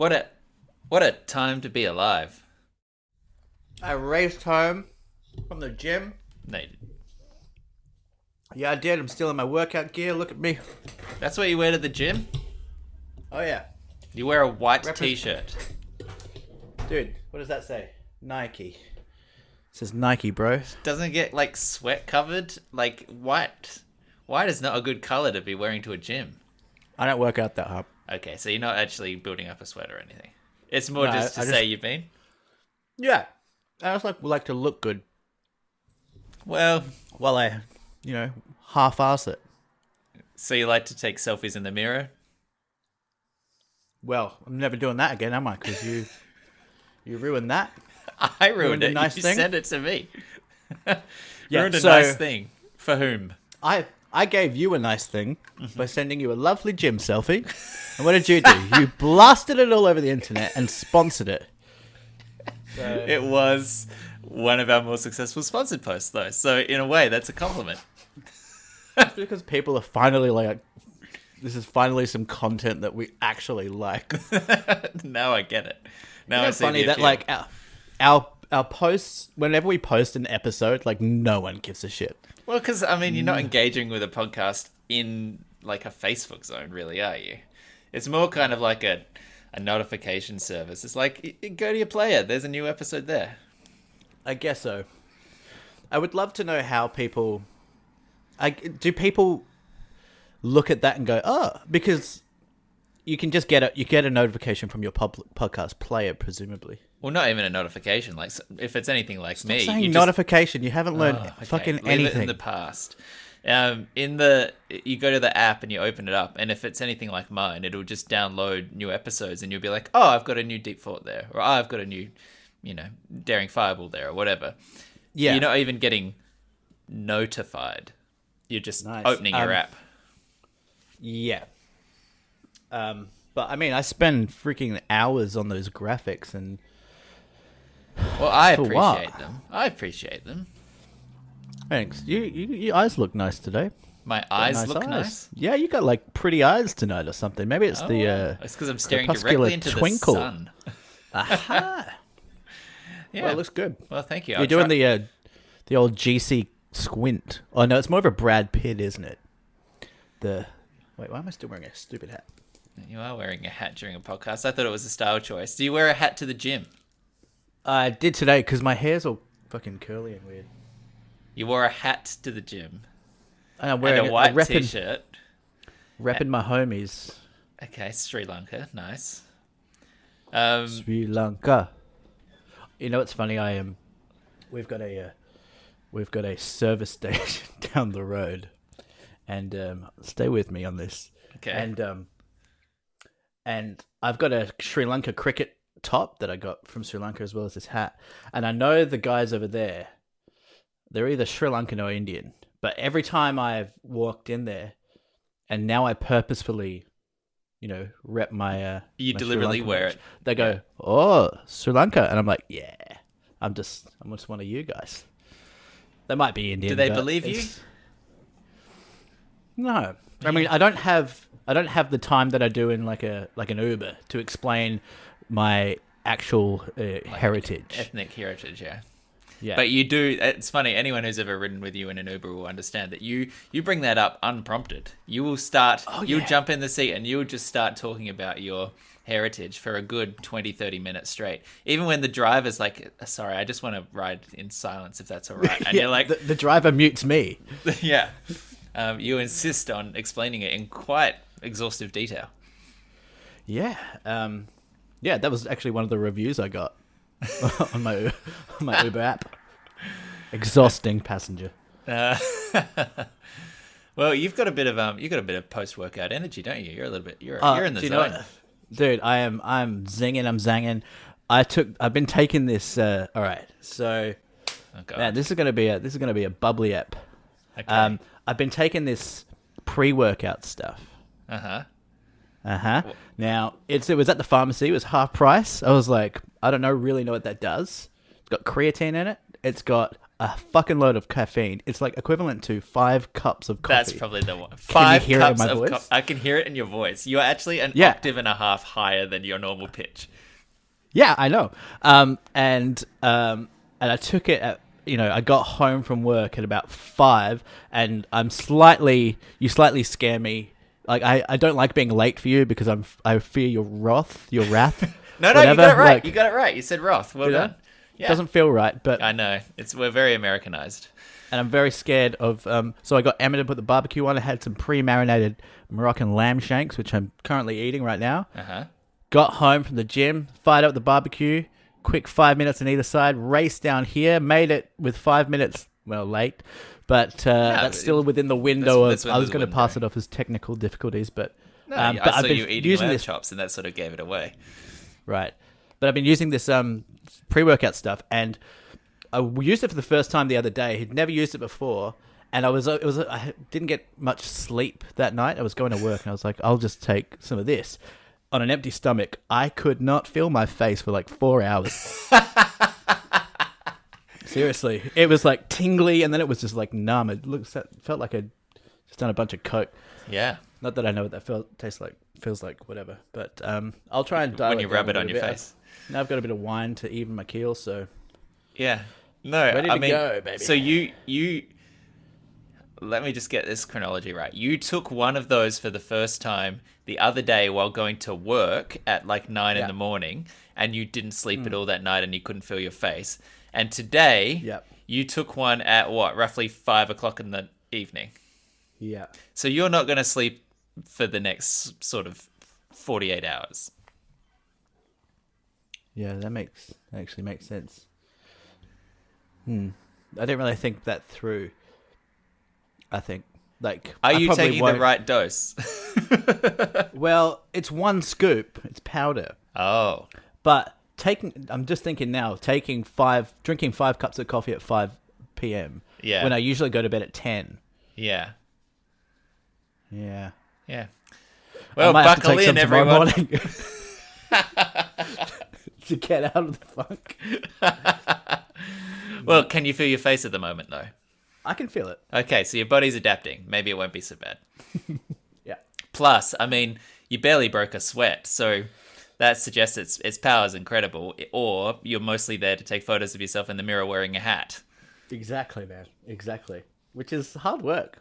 What a what a time to be alive. I raced home from the gym. No, Yeah, I did. I'm still in my workout gear. Look at me. that's what you wear to the gym? Oh, yeah. You wear a white Repres- t-shirt. Dude, what does that say? Nike. It says Nike, bro. Doesn't it get like sweat covered? Like white. White is not a good color to be wearing to a gym. I don't work out that hard. Okay, so you're not actually building up a sweat or anything. It's more No, just to I say just- you've been. Yeah. I just like to look good Well, while I, half-ass it. so you like to take selfies in the mirror? Well, I'm never doing that again, am I? Because you ruined that. I ruined a it. nice You thing? sent it to me. Yeah, Ruined a so- nice thing. For whom? I gave you a nice thing by sending you a lovely gym selfie. And what did you do? You blasted it all over the internet and sponsored it. So, It was one of our more successful sponsored posts, though. So in a way, that's a compliment. it's because people are finally like, this is finally some content that we actually like. Now I get it. Now I It's see funny the that appeal. like our posts, whenever we post an episode, like no one gives a shit. Well, because I mean, you're not engaging with a podcast in like a Facebook zone, really, are you? It's more kind of like a notification service. It's like go to your player. There's a new episode there. I guess so. I would love to know how people. Do people look at that and go, oh, because you can just get a notification from your podcast player, presumably. Well, not even a notification. Like if it's anything like me, Saying you just notification, you haven't learned okay, fucking leave anything. it in the past. You go to the app and you open it up, and if it's anything like mine, it'll just download new episodes, and you'll be like, "Oh, I've got a new Deep Thought there," or "Oh, I've got a new, Daring Fireball there," or whatever. Yeah, You're not even getting notified. You're just Nice. opening your app. yeah. But I mean, I spend freaking hours on those graphics, and Well, I For what? appreciate them. I appreciate them. thanks. Your eyes look nice today. My eyes Nice look eyes. nice. Yeah, you got like pretty eyes tonight or something. Maybe it's Oh, the wow. It's because I'm staring crepuscular directly into twinkle. the sun. aha. Yeah. Well, it looks good. Well, thank you. You're doing the old GC squint. Oh no, it's more of a Brad Pitt, isn't it? Wait, why am I still wearing a stupid hat? You are wearing a hat during a podcast. I thought it was a style choice. Do you wear a hat to the gym? I did today because my hair's all fucking curly and weird. You wore a hat to the gym And I'm and wearing a white repping t-shirt. my homies. Okay, Sri Lanka, nice. Sri Lanka. You know what's funny? We've got a service station down the road, and stay with me on this. Okay. And I've got a Sri Lanka cricket top that I got from Sri Lanka as well as this hat. And I know the guys over there, they're either Sri Lankan or Indian. But every time I've walked in there, and now I purposefully, rep my. You my Sri deliberately Lankan wear watch. it. They go, "Oh, Sri Lanka," and I'm like, "Yeah, I'm just one of you guys." They might be Indian. Do they but believe you? it's- No, I mean I don't have the time that I do in like an Uber to explain my actual heritage. Ethnic heritage, yeah. Yeah, But you do. It's funny. Anyone who's ever ridden with you in an Uber will understand that you bring that up unprompted. You will start. You'll yeah. jump in the seat and you'll just start talking about your heritage for a good 20, 30 minutes straight. Even when the driver's like, "Sorry, I just want to ride in silence if that's all right," and Yeah, you're like, the driver mutes me. "Yeah." You insist on explaining it in quite exhaustive detail. Yeah, yeah, that was actually one of the reviews I got on my Uber app. Exhausting passenger. Well, you've got a bit of post workout energy, don't you? You're a little bit. You're in the do you zone. know what? Dude, I'm zinging, I'm zanging. I've been taking this. All right, so Oh, God. man, this is gonna be a bubbly app. Okay. I've been taking this pre-workout stuff. Uh-huh. Now it was at the pharmacy. It was half price. I was like, I don't really know what that does. It's got creatine in it. It's got a fucking load of caffeine. It's like equivalent to 5 cups of coffee. That's probably the one. Can you 5 hear it in cups my of voice? I can hear it in your voice. You're actually an Yeah. octave and a half higher than your normal pitch. Yeah, I know. And I took it at, I got home from work at about 5, and you slightly scare me. Like, I don't like being late for you because I fear your wrath. No, you whatever. got it right. Like, You got it right. You said Roth. Well done. Yeah. Doesn't feel right, but I know. We're very Americanized. and I'm very scared of. So I got Emma to put the barbecue on. I had some pre-marinated Moroccan lamb shanks, which I'm currently eating right now. Got home from the gym, fired up the barbecue. Quick 5 minutes on either side. Raced down here. Made it with 5 minutes. Well, late, but that's still within the window that's of. I was within going the to pass window. it off as technical difficulties, but No, but I saw I've been you eating using lamb this. chops, and that sort of gave it away. Right. But I've been using this pre-workout stuff, and I used it for the first time the other day. He'd never used it before, and I didn't get much sleep that night. I was going to work, and I was like, I'll just take some of this. On an empty stomach, I could not feel my face for like 4 hours. Seriously. It was like tingly, and then it was just like numb. It felt like I'd just done a bunch of coke. Yeah. Not that I know what that tastes like, feels like, whatever. But I'll try and dial When you it rub down it a on your bit. face. Now I've got a bit of wine to even my keel, so Yeah. No, ready to go, baby. So you let me just get this chronology right. You took one of those for the first time the other day while going to work at like 9 in the morning, and you didn't sleep at all that night and you couldn't feel your face. And today, you took one at what, roughly 5 o'clock in the evening. Yeah. So you're not going to sleep for the next sort of 48 hours. Yeah, that actually makes sense. I didn't really think that through. I think, like... Are I you probably taking won't- the right dose? Well, it's 1 scoop. It's powder. Oh. But I'm just thinking now, drinking 5 cups of coffee at 5 p.m. Yeah. When I usually go to bed at 10. Yeah. Yeah. Yeah. I Well, might have to buckle take in, some tomorrow everyone. morning to get out of the funk. Well, can you feel your face at the moment, though? I can feel it. Okay, so your body's adapting. Maybe it won't be so bad. Yeah. Plus, I mean, you barely broke a sweat, so that suggests its power is incredible. Or you're mostly there to take photos of yourself in the mirror wearing a hat. Exactly, man. Exactly. Which is hard work,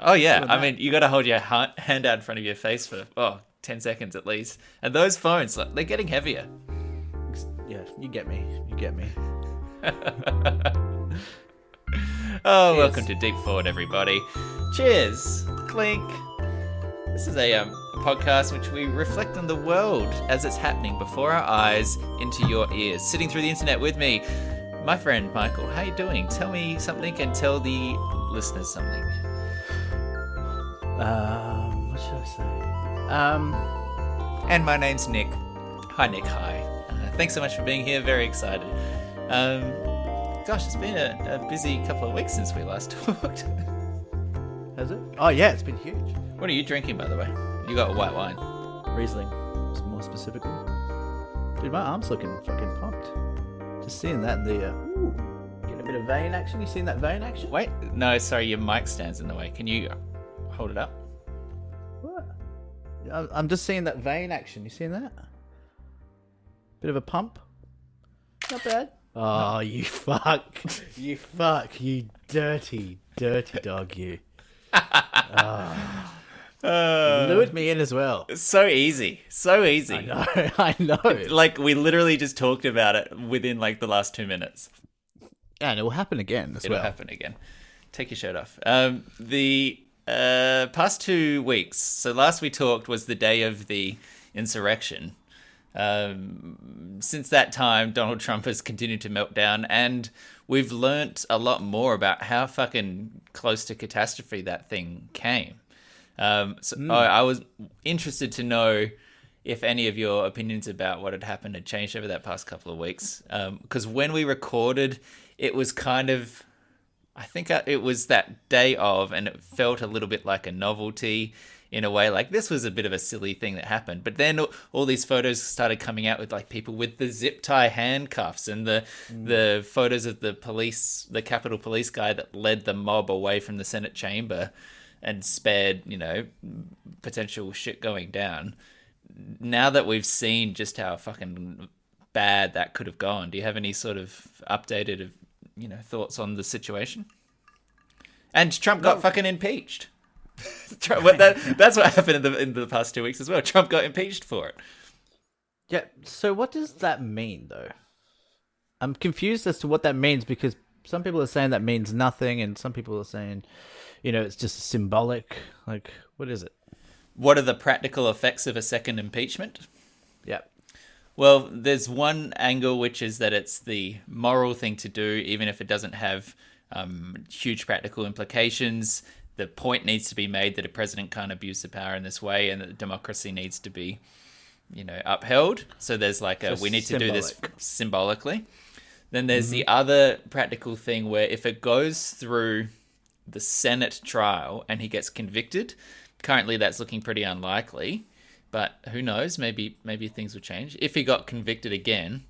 Oh, yeah. I mean, you got to hold your hand out in front of your face for, 10 seconds at least. And those phones, they're getting heavier. Yeah, you get me. You get me. Oh, Cheers. welcome to Deep Forward, everybody. Cheers. Clink. This is a podcast in which we reflect on the world as it's happening before our eyes into your ears. Sitting through the internet with me, my friend Michael. How you doing? Tell me something and tell the listeners something. What should I say? And my name's Nick. Hi, Nick. Hi. Thanks so much for being here. Very excited. Gosh, it's been a busy couple of weeks since we last talked. Has it? Oh, yeah, it's been huge. What are you drinking, by the way? You got white wine. Riesling, more specifically. Dude, my arm's looking fucking pumped. Just seeing that in the... getting a bit of vein action. You seen that vein action? Wait, no, sorry, your mic stands in the way. Can you hold it up? What? I'm just seeing that vein action. You seen that? Bit of a pump. Not bad. Oh, you fuck. You fuck. You dirty, dirty dog, you. Lured me in as well. So easy. So easy. I know. Like, we literally just talked about it within, like, the last 2 minutes. And it will happen again as It'll well. happen again. Take your shirt off. The past 2 weeks, so last we talked was the day of the insurrection. Since that time, Donald Trump has continued to melt down, and we've learnt a lot more about how fucking close to catastrophe that thing came. I was interested to know if any of your opinions about what had happened had changed over that past couple of weeks. Because when we recorded, it was kind of... I think it was that day of, and it felt a little bit like a novelty in a way, like this was a bit of a silly thing that happened. But then all these photos started coming out with like people with the zip tie handcuffs and the photos of the Capitol Police guy that led the mob away from the Senate chamber and spared, potential shit going down. Now that we've seen just how fucking bad that could have gone, do you have any sort of updated, thoughts on the situation? And Trump got fucking impeached. That's what happened in the past 2 weeks as well. Trump got impeached for it. Yeah. So what does that mean, though? I'm confused as to what that means, because some people are saying that means nothing, and some people are saying, it's just symbolic. Like, what is it? What are the practical effects of a second impeachment? Yeah. Well, there's one angle, which is that it's the moral thing to do, even if it doesn't have huge practical implications. The point needs to be made that a president can't abuse the power in this way, and that democracy needs to be, upheld. So there's we need to do this symbolically. Then there's the other practical thing where if it goes through the Senate trial and he gets convicted, currently that's looking pretty unlikely, but who knows? Maybe things will change. If he got convicted again,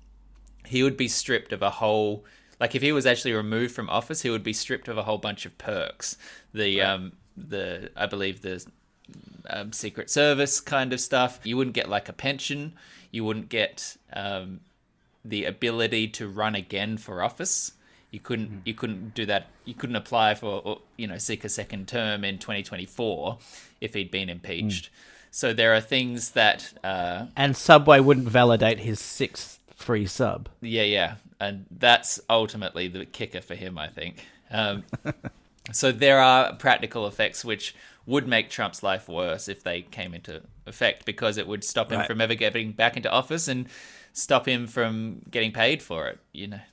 he would be stripped of a whole... Like, if he was actually removed from office, he would be stripped of a whole bunch of perks. I believe the Secret Service kind of stuff. You wouldn't get like a pension. You wouldn't get the ability to run again for office. You couldn't do that. You couldn't apply for, or, seek a second term in 2024 if he'd been impeached. So there are things that... and Subway wouldn't validate his sixth free sub. Yeah. And that's ultimately the kicker for him, I think. So there are practical effects which would make Trump's life worse if they came into effect, because it would stop him from ever getting back into office and stop him from getting paid for it.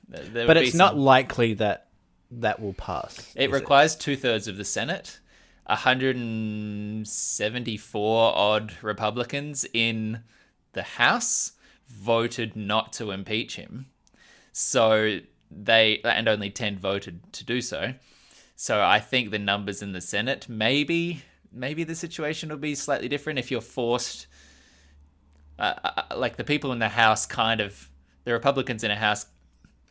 But it's not likely that will pass. It requires 2/3 of the Senate, 174 odd Republicans in the House voted not to impeach him. So and only 10 voted to do so. So I think the numbers in the Senate, maybe the situation will be slightly different if you're forced. Like the people in the House the Republicans in the House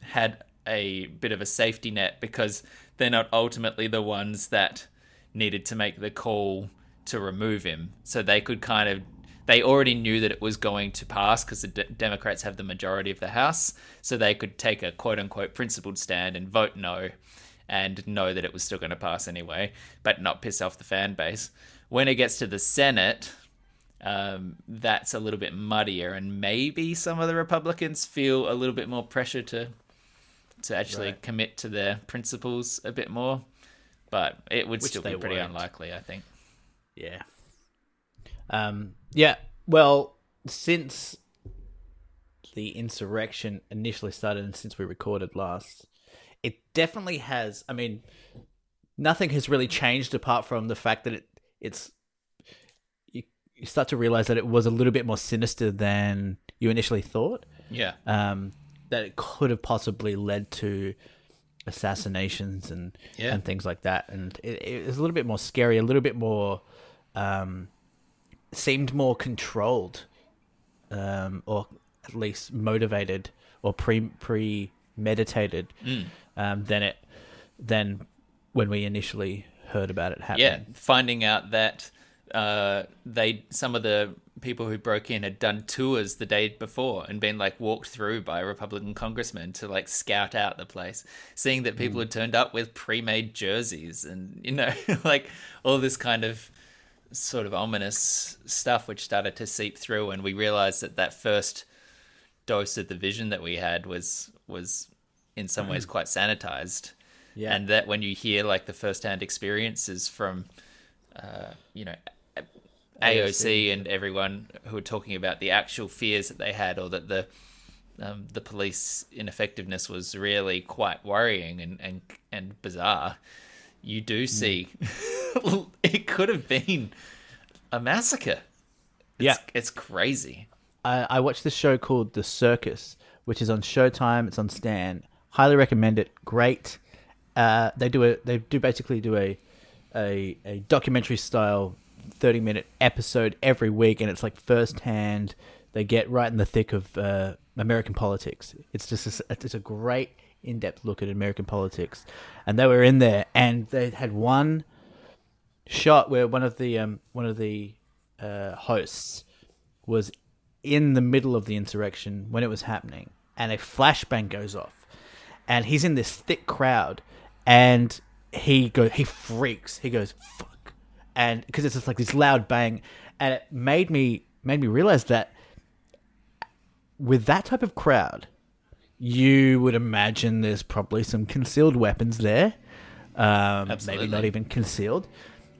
had a bit of a safety net, because they're not ultimately the ones that needed to make the call to remove him. So they could they already knew that it was going to pass because the Democrats have the majority of the House. So they could take a quote unquote principled stand and vote no, and know that it was still going to pass anyway, but not piss off the fan base. When it gets to the Senate, that's a little bit muddier, and maybe some of the Republicans feel a little bit more pressure to actually commit to their principles a bit more, but it would still be pretty unlikely, I think. Yeah. Well, since the insurrection initially started and since we recorded last, it definitely has. I mean, nothing has really changed apart from the fact that it's you start to realize that it was a little bit more sinister than you initially thought. Yeah. That it could have possibly led to assassinations and things like that, and it was a little bit more scary, a little bit more seemed more controlled, or at least motivated or premeditated than when we initially heard about it happening. Yeah, finding out that some of the people who broke in had done tours the day before and been walked through by Republican congressmen to scout out the place, seeing that people had turned up with pre-made jerseys and all this kind of sort of ominous stuff which started to seep through, and we realized that first dose of the vision that we had was in some ways quite sanitized. Yeah. And that when you hear the first-hand experiences from AOC and everyone who are talking about the actual fears that they had, or that the police ineffectiveness was really quite worrying and bizarre, you do see it could have been a massacre. It's crazy. I watched this show called The Circus, which is on Showtime. It's on Stan. Highly recommend it. Great. They basically do a documentary style 30-minute episode every week, and it's like firsthand. They get right in the thick of American politics. It's just it's a great in-depth look at American politics, and they were in there, and they had one shot where one of the hosts was in the middle of the insurrection when it was happening, and a flashbang goes off, and he's in this thick crowd, and he freaks, he goes fuck, and because it's just like this loud bang, and it made me realize that with that type of crowd, you would imagine there's probably some concealed weapons there, maybe not even concealed.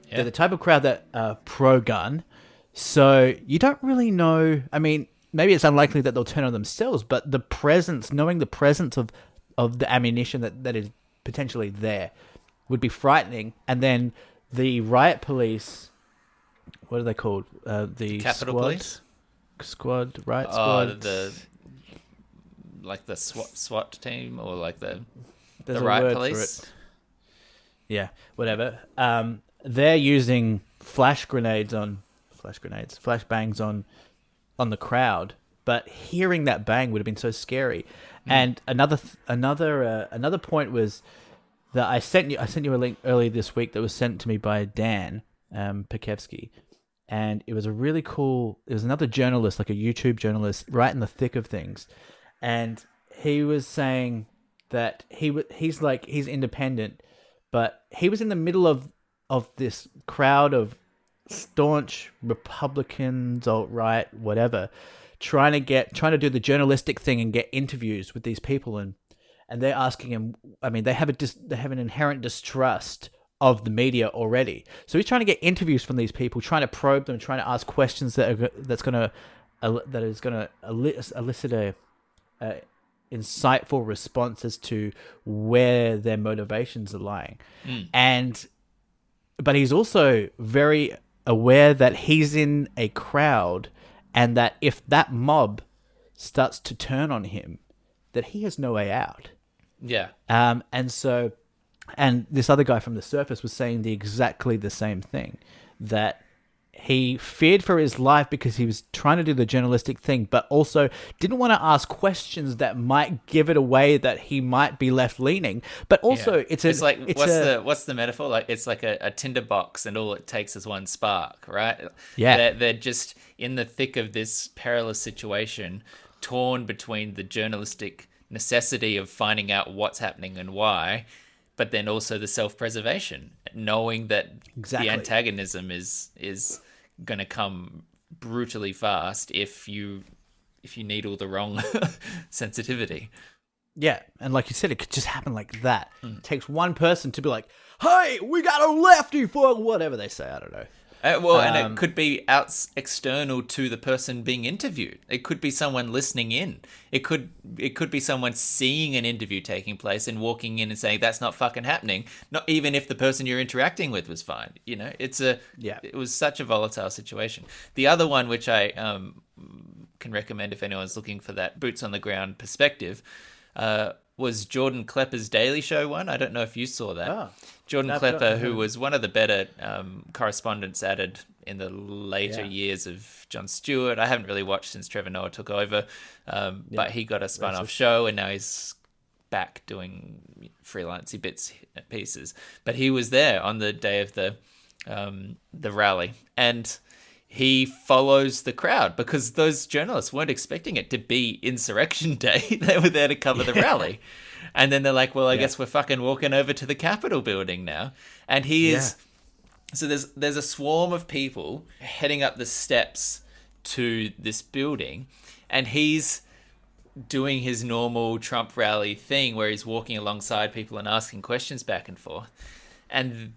Yeah. They're the type of crowd that are pro-gun, so you don't really know. I mean, maybe it's unlikely that they'll turn on themselves, but knowing the presence of the ammunition that is potentially there would be frightening. And then the riot police, what are they called? The Capitol Police? Riot squad. Like the SWAT team, or like the There's a riot word police. for it. Yeah, whatever. They're using flashbangs on the crowd, but hearing that bang would have been so scary. And another point was that I sent you a link earlier this week that was sent to me by Dan Pekevsky, and it was another journalist, like a YouTube journalist, right in the thick of things, and he was saying that he's independent, but he was in the middle of this crowd of staunch Republicans, alt-right, whatever, trying to do the journalistic thing and get interviews with these people, and they're asking him. I mean, they have an inherent distrust of the media already, so he's trying to get interviews from these people, trying to probe them, trying to ask questions that is going to elicit a insightful response as to where their motivations are lying, but he's also very aware that he's in a crowd, and that if that mob starts to turn on him, that he has no way out. Yeah. And this other guy from The Surface was saying exactly the same thing, that he feared for his life because he was trying to do the journalistic thing, but also didn't want to ask questions that might give it away that he might be left-leaning. But also, it's like what's the metaphor? Like, it's like a tinderbox, and all it takes is one spark, right? Yeah, they're just in the thick of this perilous situation, torn between the journalistic necessity of finding out what's happening and why, but then also the self-preservation, knowing that the antagonism is going to come brutally fast if you needle the wrong sensitivity. Yeah, and like you said, it could just happen like that. It takes one person to be like, "Hey, we got a lefty for whatever they say." I don't know. And it could be external to the person being interviewed. It could be someone listening in. It could be someone seeing an interview taking place and walking in and saying, "That's not fucking happening." Not even if the person you're interacting with was fine. You know, it was such a volatile situation. The other one, which I can recommend if anyone's looking for that boots on the ground perspective, was Jordan Klepper's Daily Show one. I don't know if you saw that. Oh, Jordan Klepper, who was one of the better correspondents added in the later years of Jon Stewart. I haven't really watched since Trevor Noah took over, but he got a spun-off show, and now he's back doing freelancey pieces. But he was there on the day of the rally, and he follows the crowd because those journalists weren't expecting it to be Insurrection Day. They were there to cover the rally. And then they're like, well, I guess we're fucking walking over to the Capitol building now. And he is... So there's a swarm of people heading up the steps to this building, and he's doing his normal Trump rally thing where he's walking alongside people and asking questions back and forth. And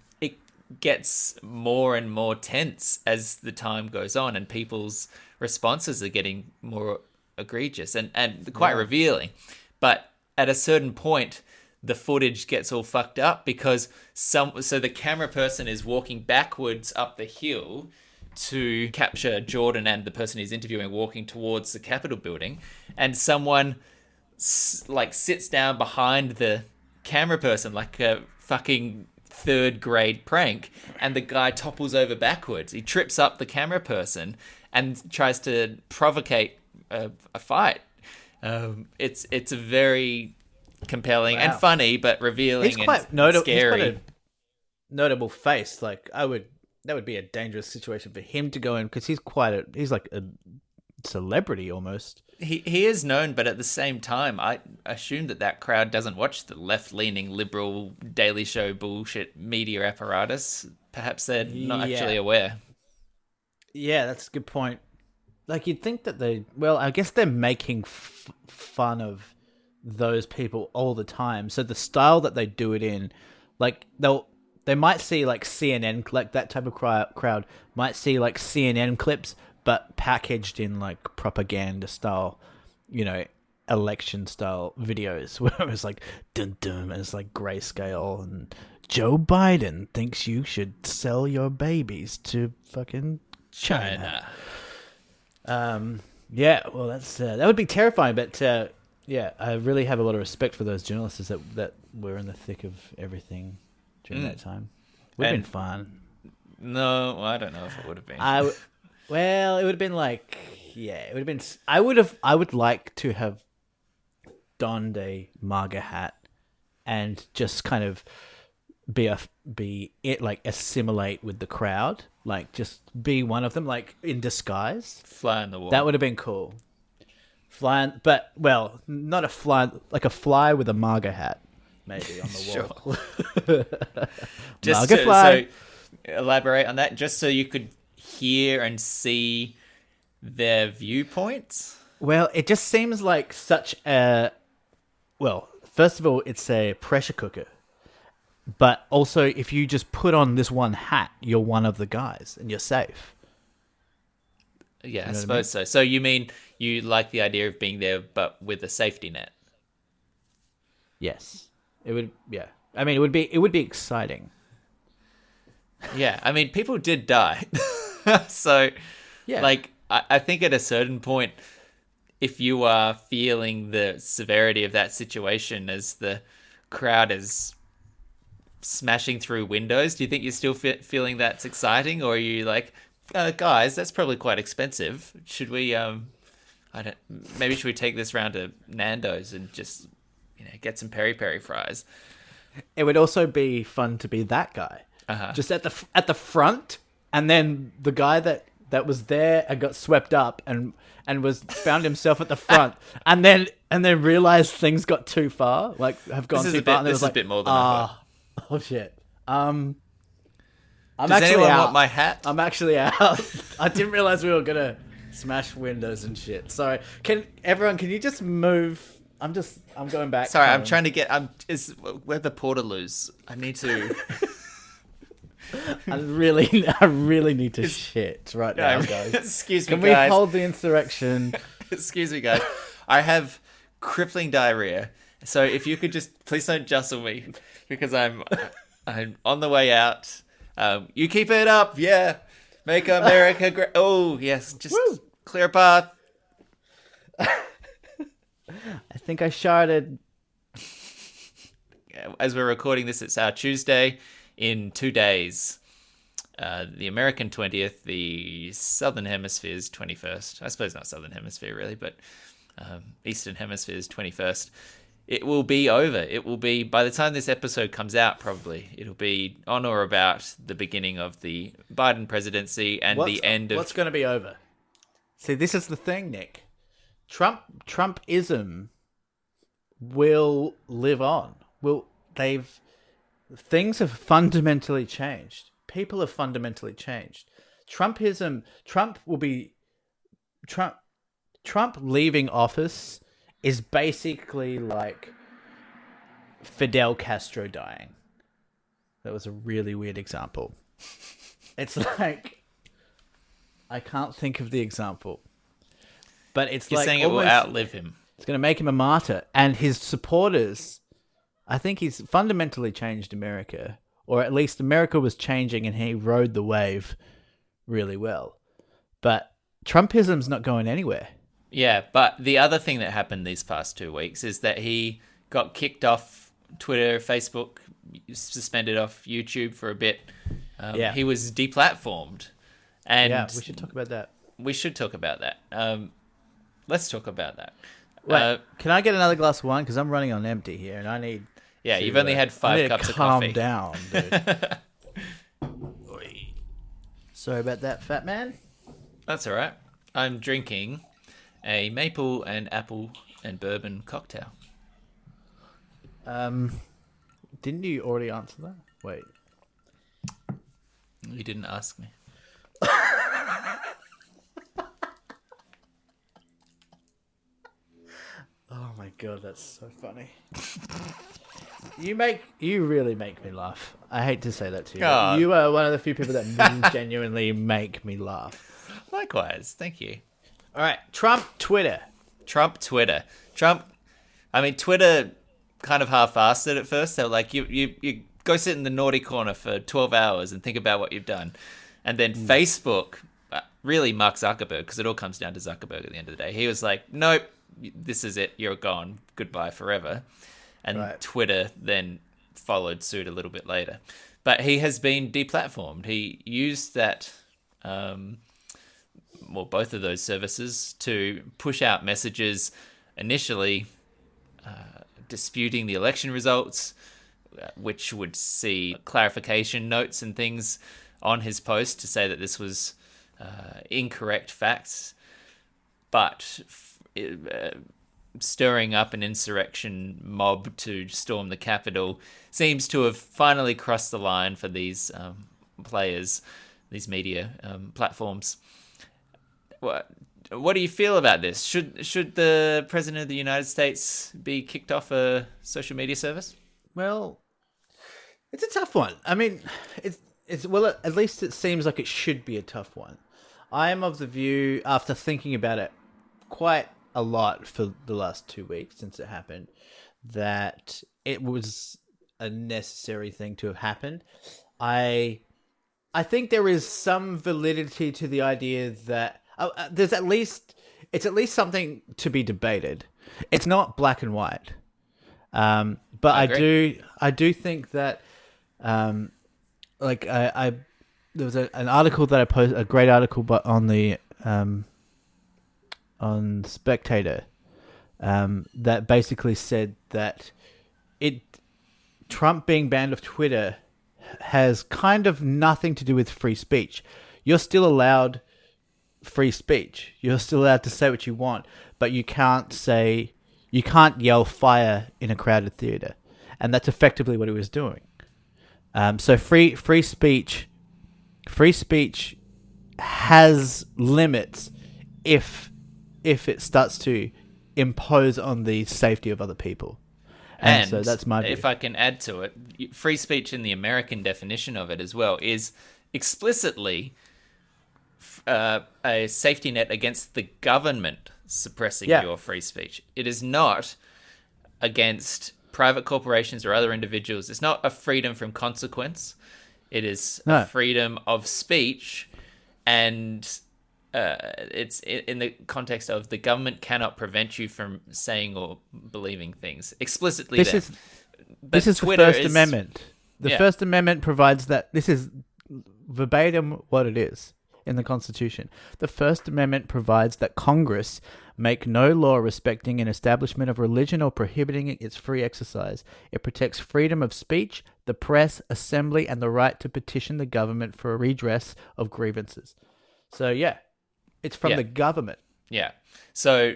gets more and more tense as the time goes on, and people's responses are getting more egregious and quite revealing. But at a certain point, the footage gets all fucked up because so the camera person is walking backwards up the hill to capture Jordan and the person he's interviewing walking towards the Capitol building, and someone sits down behind the camera person like a fucking third grade prank, and the guy topples over backwards. He trips up the camera person and tries to provocate a fight. It's a very compelling and funny, but revealing He's quite and scary. He's quite a notable face. Like that would be a dangerous situation for him to go in because he's like a celebrity almost. He is known, but at the same time, I assume that crowd doesn't watch the left-leaning liberal Daily Show bullshit media apparatus. Perhaps they're not actually aware. Yeah, that's a good point. Like, you'd think that I guess they're making fun of those people all the time. So the style that they do it in, like, they might see, like, CNN, like, that type of crowd might see, like, CNN clips, but packaged in, like, propaganda style, election style videos where it was like, dun dun, and it's like grayscale, and Joe Biden thinks you should sell your babies to fucking China. Yeah, well, that would be terrifying, but I really have a lot of respect for those journalists that were in the thick of everything during that time. Would have been fun. No, I don't know if it would have been. Well, it would have been like, it would have been. I would like to have donned a MAGA hat and just kind of assimilate with the crowd, like just be one of them, like in disguise, fly on the wall. That would have been cool. Not a fly, like a fly with a MAGA hat, maybe on the wall. Sure. MAGA fly. So elaborate on that, just so you could hear and see their viewpoints. Well, it just seems like such a. Well, first of all, it's a pressure cooker. But also, if you just put on this one hat, you're one of the guys and you're safe. Yeah, I suppose so. So you mean you like the idea of being there, but with a safety net? Yes, it would. Yeah, I mean, it would be exciting. Yeah, I mean, people did die, so yeah. Like I think at a certain point, if you are feeling the severity of that situation as the crowd is smashing through windows, do you think you're still feeling that's exciting, or are you like, guys, that's probably quite expensive, should we maybe should we take this round to Nando's and just get some peri fries? It would also be fun to be that guy, just at the front, and then the guy that was there and got swept up and found himself at the front, and then realized things got too far, like have gone too far. This is a bit more than oh shit. Does anyone want my hat? I'm actually out. I didn't realize we were gonna smash windows and shit. Sorry. Can you just move? I'm going back. Sorry, home. I'm trying to get. We're the Portaloos. I need to. I really need to shit right now, guys. Excuse me, Can guys. we hold the insurrection? Excuse me, guys. I have crippling diarrhea. So if you could just please don't jostle me, because I'm on the way out. You keep it up, yeah. Make America great. Oh yes, just clear a path. I think I sharded. As we're recording this, it's our Tuesday. In 2 days, the American 20th, the Southern Hemisphere's 21st. I suppose not Southern Hemisphere really, but Eastern Hemisphere's 21st. It will be over. It will be, by the time this episode comes out, probably, it'll be on or about the beginning of the Biden presidency and the end of... What's going to be over? See, this is the thing, Nick. Trumpism will live on. Things have fundamentally changed. People have fundamentally changed. Trump leaving office is basically like Fidel Castro dying. That was a really weird example. It's like, I can't think of the example, but it's You're like saying it will outlive him. It's going to make him a martyr, and his supporters. I think he's fundamentally changed America, or at least America was changing, and he rode the wave really well. But Trumpism's not going anywhere. Yeah, but the other thing that happened these past 2 weeks is that he got kicked off Twitter, Facebook, suspended off YouTube for a bit. Yeah. He was deplatformed. And Yeah, we should talk about that. we should talk about that. Let's talk about that. Wait, can I get another glass of wine? Because I'm running on empty here, and I need. Yeah, you've only had I need 5 cups to of coffee. Calm down, dude. Sorry about that, fat man. That's all right. I'm drinking a maple and apple and bourbon cocktail. Didn't you already answer that? Wait. You didn't ask me. Oh my god, that's so funny. You really make me laugh. I hate to say that to you. God. You are one of the few people that genuinely make me laugh. Likewise. Thank you. All right, Trump Twitter. Twitter. I mean, Twitter kind of half-assed it at first. They were like, you go sit in the naughty corner for 12 hours and think about what you've done. And then Facebook, really Mark Zuckerberg, because it all comes down to Zuckerberg at the end of the day. He was like, nope, this is it. You're gone. Goodbye forever. And Right. Twitter then followed suit a little bit later. But he has been deplatformed. He used that, both of those services to push out messages initially disputing the election results, which would see clarification notes and things on his post to say that this was incorrect facts, but stirring up an insurrection mob to storm the Capitol seems to have finally crossed the line for these players, these media platforms. What do you feel about this? Should the President of the United States be kicked off a social media service? Well, it's a tough one. I mean, it's well, at least it seems like it should be a tough one. I am of the view, after thinking about it quite a lot for the last 2 weeks since it happened, that it was a necessary thing to have happened. I think there is some validity to the idea that it's at least something to be debated. It's not black and white, but I do think that there was an article that I posted, a great article, but on the on Spectator, that basically said that Trump being banned off Twitter has kind of nothing to do with free speech. You're still allowed free speech. You're still allowed to say what you want, but you can't yell fire in a crowded theater. And that's effectively what he was doing. So free speech has limits if it starts to impose on the safety of other people. And so that's my view. If I can add to it, free speech in the American definition of it as well is explicitly a safety net against the government suppressing your free speech. It is not against private corporations or other individuals. It's not a freedom from consequence. It is a freedom of speech, and it's in the context of the government cannot prevent you from saying or believing things explicitly. This is the First Amendment. The First Amendment provides that. This is verbatim what it is in the Constitution. The First Amendment provides that Congress make no law respecting an establishment of religion or prohibiting its free exercise. It protects freedom of speech, the press, assembly, and the right to petition the government for a redress of grievances. So, it's from the government. Yeah. So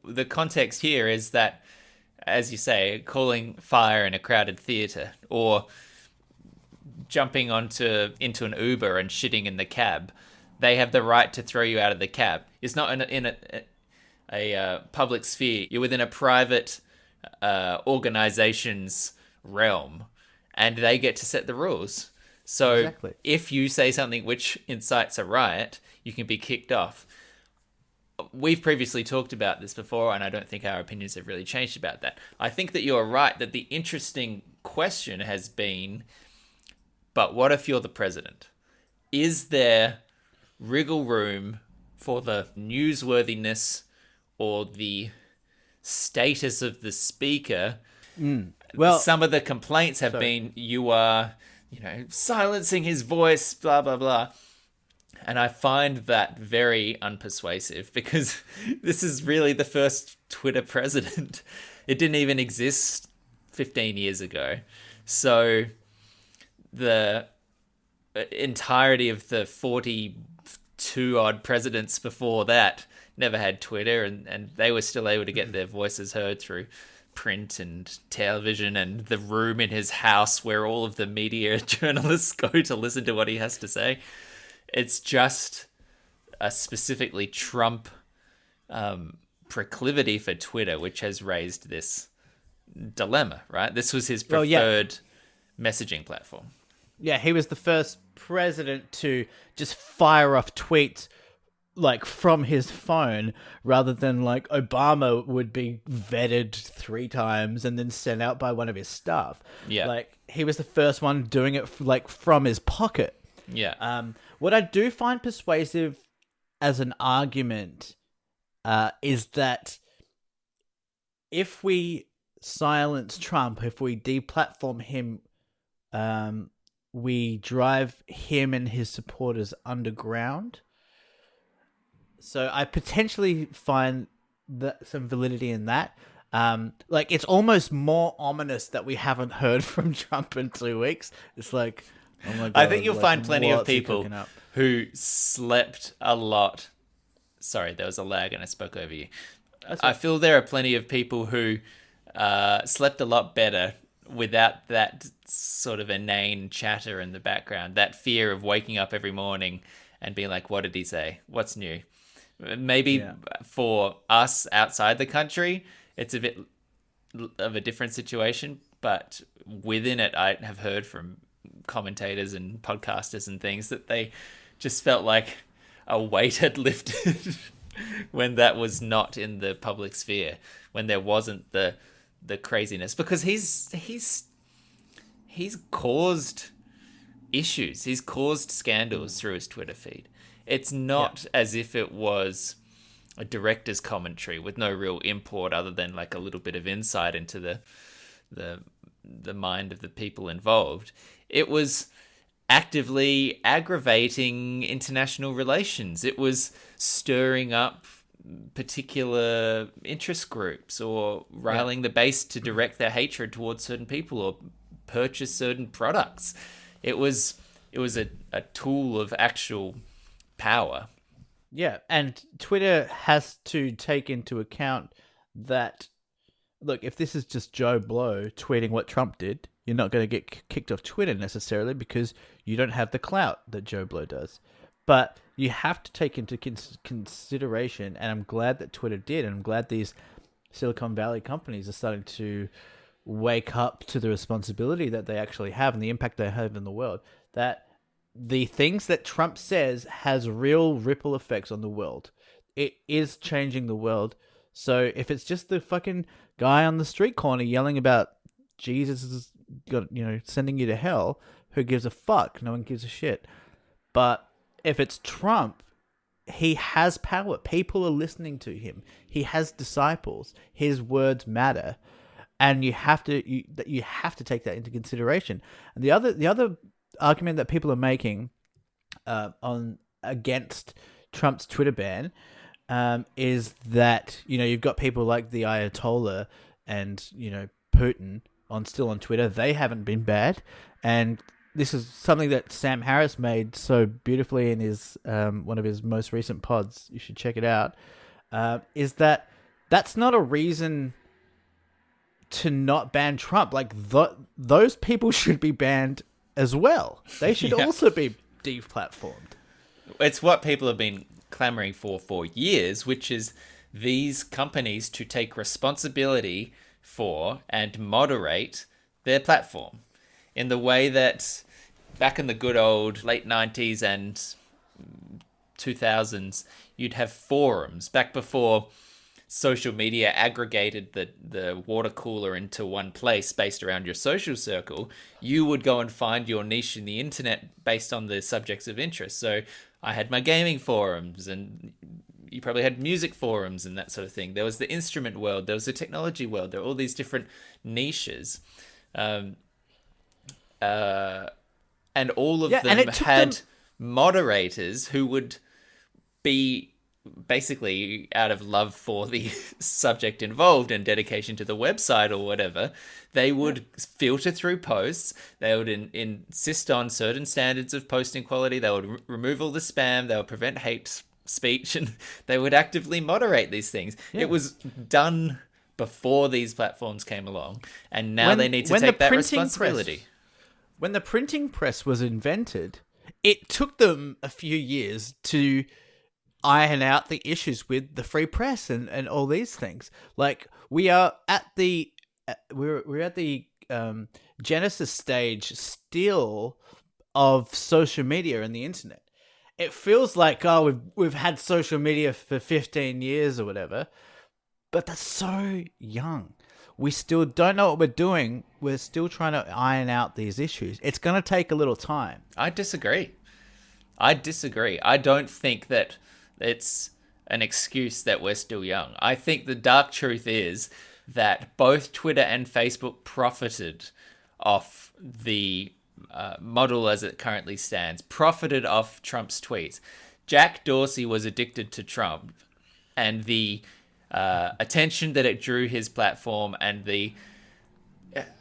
the context here is that, as you say, calling fire in a crowded theater or jumping into an Uber and shitting in the cab, they have the right to throw you out of the cab. It's not in a public sphere. You're within a private organization's realm, and they get to set the rules. So if you say something which incites a riot, you can be kicked off. We've previously talked about this before, and I don't think our opinions have really changed about that. I think that you're right that the interesting question has been, but what if you're the president? Is there wriggle room for the newsworthiness or the status of the speaker Well, Some of the complaints have been, you are, silencing his voice, blah, blah, blah. And I find that very unpersuasive because this is really the first Twitter president. It didn't even exist 15 years ago. So the entirety of the 42 odd presidents before that never had Twitter, and they were still able to get their voices heard through print and television and the room in his house where all of the media journalists go to listen to what he has to say. It's just a specifically Trump proclivity for Twitter, which has raised this dilemma, right? This was his preferred messaging platform. Yeah, he was the first president to just fire off tweets like from his phone, rather than like Obama would be vetted 3 times and then sent out by one of his staff. Yeah. Like, he was the first one doing it like from his pocket. Yeah. What I do find persuasive as an argument is that if we silence Trump, if we deplatform him, we drive him and his supporters underground. So I potentially find some validity in that. Like, it's almost more ominous that we haven't heard from Trump in 2 weeks. It's like, oh my God, I think you'll like, find plenty of what's he people cooking up? who slept a lot. Sorry, there was a lag and I spoke over you. I feel there are plenty of people who slept a lot better without that sort of inane chatter in the background, that fear of waking up every morning and being like, what did he say? What's new? Maybe for us outside the country, it's a bit of a different situation, but within it, I have heard from commentators and podcasters and things that they just felt like a weight had lifted when that was not in the public sphere, when there wasn't the craziness, because he's caused issues, he's caused scandals through his Twitter feed. It's not as if it was a director's commentary with no real import other than like a little bit of insight into the mind of the people involved. It was actively aggravating international relations. It was stirring up particular interest groups or riling the base to direct their hatred towards certain people or purchase certain products. It was a tool of actual power. Yeah, and Twitter has to take into account that, look, if this is just Joe Blow tweeting what Trump did, you're not going to get kicked off Twitter necessarily because you don't have the clout that Joe Blow does. But you have to take into consideration, and I'm glad that Twitter did, and I'm glad these Silicon Valley companies are starting to wake up to the responsibility that they actually have and the impact they have in the world, that the things that Trump says has real ripple effects on the world. It is changing the world. So if it's just the fucking guy on the street corner yelling about Jesus is got, sending you to hell, who gives a fuck? No one gives a shit. But if it's Trump, he has power. People are listening to him. He has disciples. His words matter, and you have to take that into consideration. And the other argument that people are making against Trump's Twitter ban is that you've got people like the Ayatollah and Putin still on Twitter. They haven't been bad, and this is something that Sam Harris made so beautifully in his one of his most recent pods. You should check it out. Is that's not a reason to not ban Trump? Like those people should be banned as well. They should also be deplatformed. It's what people have been clamoring for years, which is these companies to take responsibility for and moderate their platform in the way that back in the good old late 90s and 2000s, you'd have forums back before social media aggregated the water cooler into one place based around your social circle. You would go and find your niche in the internet based on the subjects of interest. So I had my gaming forums and you probably had music forums and that sort of thing. There was the instrument world. There was the technology world. There were all these different niches. And all of them had moderators who would be basically out of love for the subject involved and dedication to the website or whatever. They would filter through posts. They would insist on certain standards of posting quality. They would remove all the spam. They would prevent hate speech, and they would actively moderate these things. It was done before these platforms came along, and now they need to take that responsibility. When the printing press was invented, it took them a few years to iron out the issues with the free press and all these things. Like, we are at the we're at the genesis stage still of social media and the internet. It feels like, oh, we've had social media for 15 years or whatever, but that's so young. We still don't know what we're doing. We're still trying to iron out these issues. It's going to take a little time. I disagree. I don't think that it's an excuse that we're still young. I think the dark truth is that both Twitter and Facebook profited off the model as it currently stands, profited off Trump's tweets. Jack Dorsey was addicted to Trump, and the attention that it drew his platform, and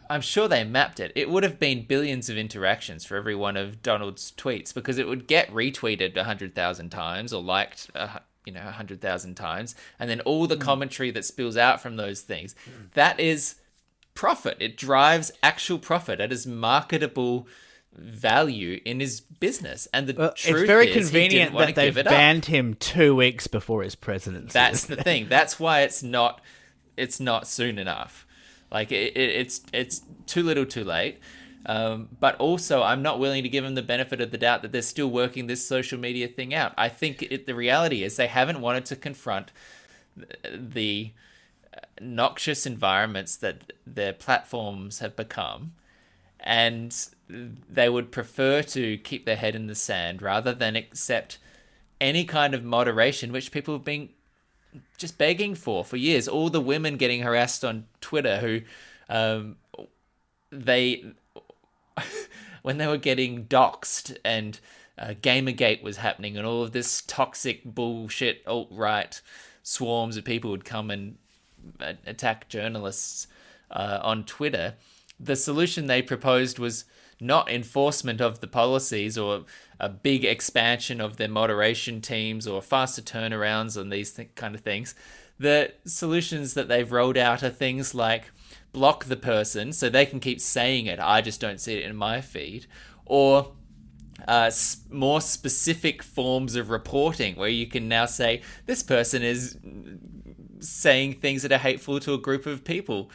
I'm sure they mapped it. It would have been billions of interactions for every one of Donald's tweets, because it would get retweeted 100,000 times or liked 100,000 times, and then all the commentary that spills out from those things. That is profit. It drives actual profit. It is marketable value in his business. And the truth it's very is, convenient that they've banned him 2 weeks before his presidency. That's the thing. That's why it's not soon enough. Like, it's too little too late. But also, I'm not willing to give them the benefit of the doubt that they're still working this social media thing out. I think the reality is they haven't wanted to confront the noxious environments that their platforms have become, and they would prefer to keep their head in the sand rather than accept any kind of moderation, which people have been just begging for years. All the women getting harassed on Twitter who when they were getting doxxed and Gamergate was happening and all of this toxic bullshit alt-right swarms of people would come and attack journalists on Twitter, the solution they proposed was not enforcement of the policies or a big expansion of their moderation teams or faster turnarounds on these kind of things. The solutions that they've rolled out are things like block the person so they can keep saying it, I just don't see it in my feed, or more specific forms of reporting where you can now say this person is saying things that are hateful to a group of people.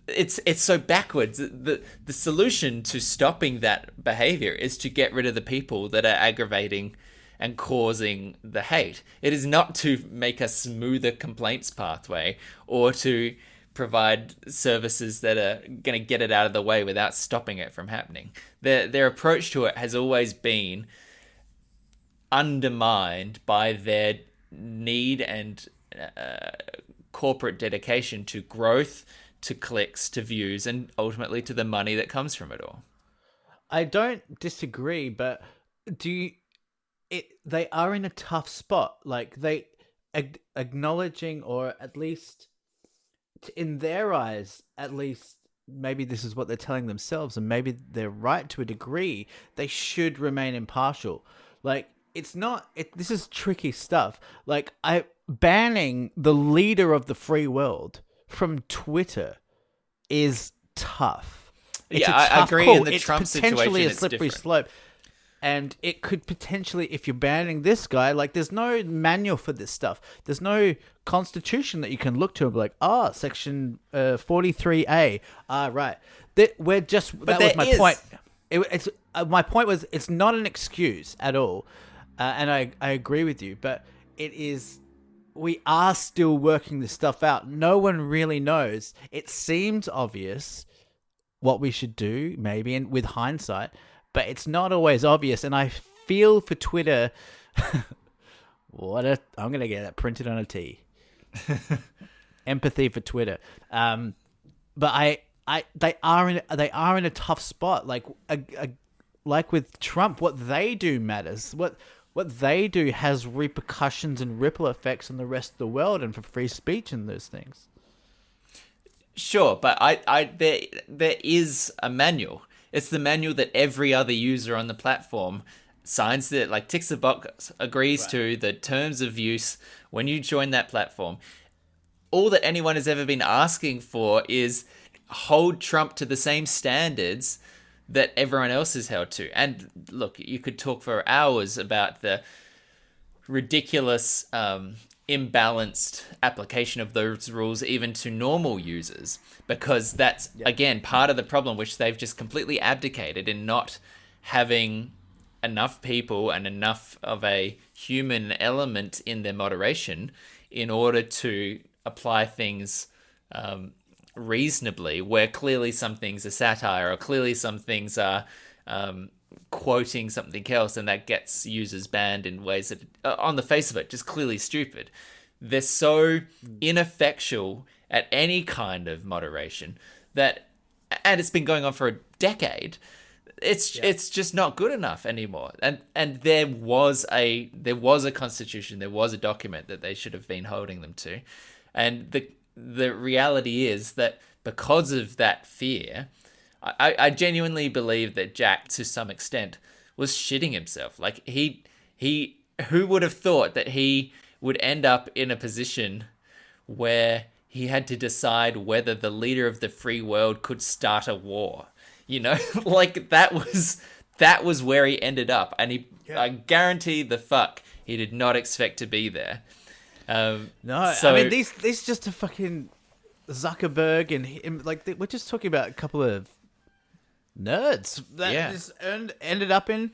It's so backwards. The solution to stopping that behavior is to get rid of the people that are aggravating and causing the hate. It is not to make a smoother complaints pathway or to provide services that are going to get it out of the way without stopping it from happening. Their approach to it has always been undermined by their need and corporate dedication to growth, to clicks, to views, and ultimately to the money that comes from it all. I don't disagree, but they are in a tough spot. Like, they acknowledging, or at least in their eyes, at least maybe this is what they're telling themselves, and maybe they're right to a degree, they should remain impartial. Like, this is tricky stuff. Like, banning the leader of the free world from Twitter is tough. It's I agree. Call. In the Trump situation, it's potentially a slippery different. slope. And it could potentially, if you're banning this guy, like, there's no manual for this stuff. There's no constitution that you can look to and be like, section 43A. Right. That was my point. My point was, it's not an excuse at all. And I agree with you, but it is, we are still working this stuff out. No one really knows. It seems obvious what we should do, maybe, and with hindsight, but it's not always obvious. And I feel for Twitter, I'm gonna get that printed on a tee. Empathy for Twitter. But they are in a tough spot. Like with Trump, what they do matters. What they do has repercussions and ripple effects on the rest of the world and for free speech and those things. Sure, but there is a manual. It's the manual that every other user on the platform signs, that like ticks the box, agrees to the terms of use when you join that platform. All that anyone has ever been asking for is hold Trump to the same standards that everyone else is held to. And look, you could talk for hours about the ridiculous, imbalanced application of those rules even to normal users, because that's, again, part of the problem, which they've just completely abdicated in not having enough people and enough of a human element in their moderation in order to apply things reasonably, where clearly some things are satire or clearly some things are quoting something else, and that gets users banned in ways that, on the face of it, just clearly stupid. They're so ineffectual at any kind of moderation that, and it's been going on for a decade, it's just not good enough anymore. And there was a constitution, there was a document that they should have been holding them to. And the reality is that because of that fear, I genuinely believe that Jack, to some extent, was shitting himself. Like, who would have thought that he would end up in a position where he had to decide whether the leader of the free world could start a war? You know, like that was where he ended up, and I guarantee the fuck he did not expect to be there. No, so, I mean these just a fucking Zuckerberg and him, like we're just talking about a couple of nerds that just ended up in.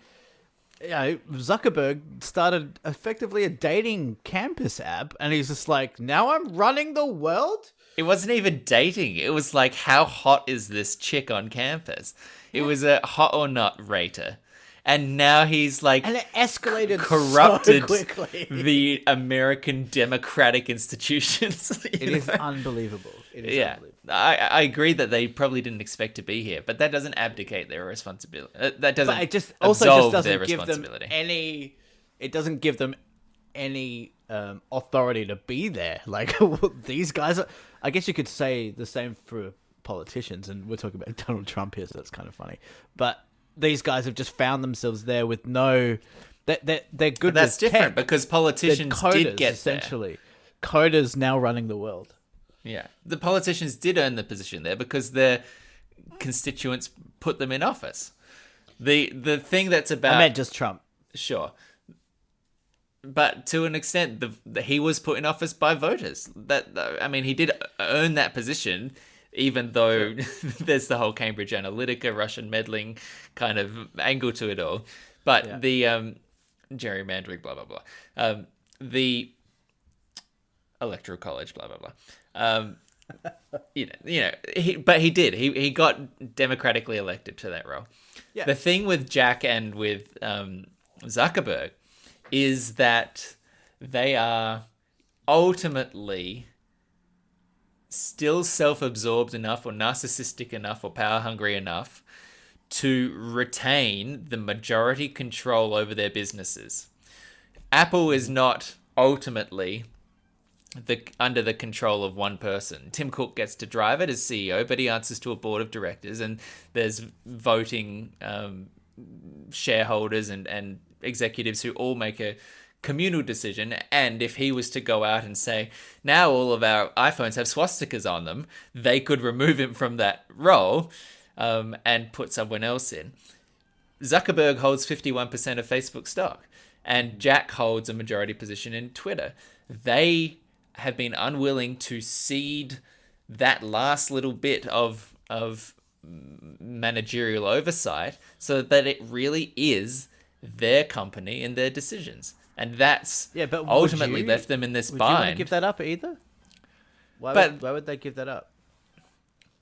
You know, Zuckerberg started effectively a dating campus app, and he's just like, now I'm running the world. It wasn't even dating. It was like, how hot is this chick on campus? It was a hot or not rater. And now he's like, and it escalated corrupted so quickly. The American democratic institutions. It is unbelievable. It is unbelievable. I agree that they probably didn't expect to be here, but that doesn't abdicate their responsibility. That doesn't. But it just also just doesn't their give them any. It doesn't give them any authority to be there. Like these guys are. I guess you could say the same for politicians, and we're talking about Donald Trump here, so that's kind of funny. But these guys have just found themselves there with no. They're good. But that's with different tech. because politicians coders, did get essentially there. Coders now running the world. Yeah, the politicians did earn the position there because their constituents put them in office. The thing that's about... I meant just Trump. Sure. But to an extent, he was put in office by voters. I mean, he did earn that position, even though there's the whole Cambridge Analytica, Russian meddling kind of angle to it all. But the gerrymandering, blah, blah, blah. The electoral college, blah, blah, blah. But he did. He got democratically elected to that role. Yeah. The thing with Jack and with Zuckerberg is that they are ultimately still self-absorbed enough or narcissistic enough or power-hungry enough to retain the majority control over their businesses. Apple is not ultimately under the control of one person. Tim Cook gets to drive it as CEO, but he answers to a board of directors, and there's voting shareholders and executives who all make a communal decision. And if he was to go out and say, now all of our iPhones have swastikas on them, they could remove him from that role and put someone else in. Zuckerberg holds 51% of Facebook stock, and Jack holds a majority position in Twitter. They have been unwilling to cede that last little bit of managerial oversight so that it really is their company and their decisions. And that's but ultimately left them in this bind. Would you want to give that up either? Why would they give that up?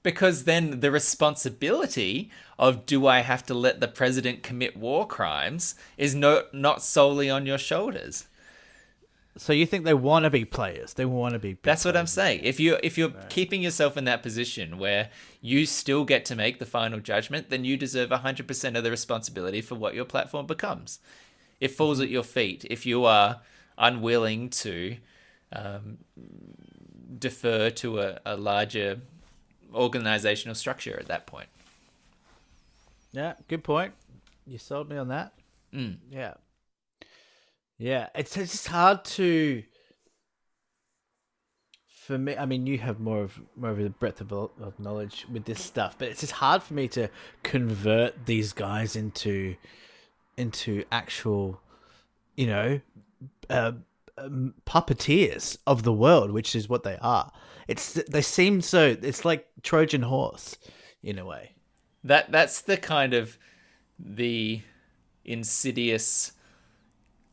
Because then the responsibility of, do I have to let the president commit war crimes, is not solely on your shoulders. So you think they want to be players? They want to be big That's what I'm players. saying. If you're keeping yourself in that position where you still get to make the final judgment, then you deserve 100% of the responsibility for what your platform becomes. It falls at your feet if you are unwilling to defer to a larger organizational structure at that point. Yeah, good point. You sold me on that. Mm. Yeah. Yeah, it's just hard to. For me, I mean, you have more of a breadth of knowledge with this stuff, but it's just hard for me to convert these guys into actual, you know, puppeteers of the world, which is what they are. They seem so. It's like Trojan horse, in a way. That's the kind of the insidious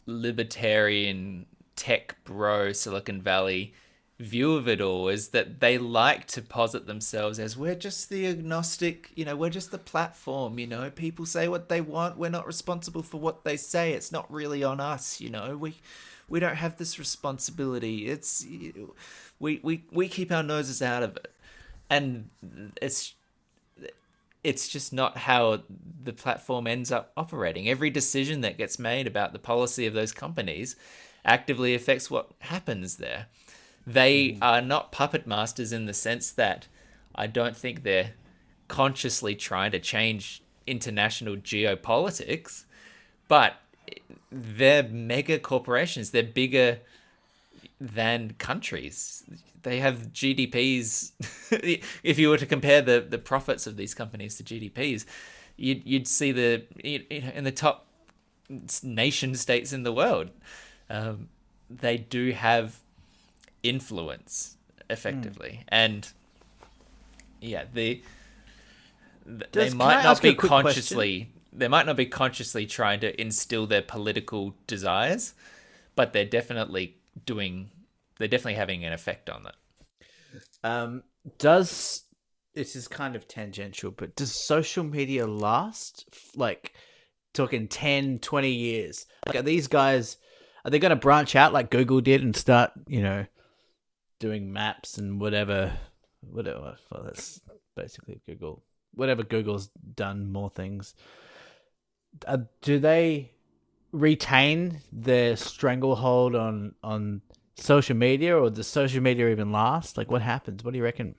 libertarian tech bro Silicon Valley view of it all, is that they like to posit themselves as, we're just the agnostic, we're just the platform, people say what they want, we're not responsible for what they say, it's not really on us, we don't have this responsibility, it's we keep our noses out of it. And it's just not how the platform ends up operating. Every decision that gets made about the policy of those companies actively affects what happens there. They are not puppet masters in the sense that I don't think they're consciously trying to change international geopolitics, but they're mega corporations. They're bigger than countries. They have GDPs. If you were to compare the profits of these companies to GDPs, you'd see in the top nation states in the world, they do have influence effectively, and they might not be consciously trying to instill their political desires, but they're definitely having an effect on that. This is kind of tangential, but does social media last, like, talking 10, 20 years? Like, are these guys, are they going to branch out like Google did and start, doing maps and whatever? Well, that's basically Google. Whatever Google's done, more things. Do they retain their stranglehold on social media, or does social media even last? Like, what happens? What do you reckon?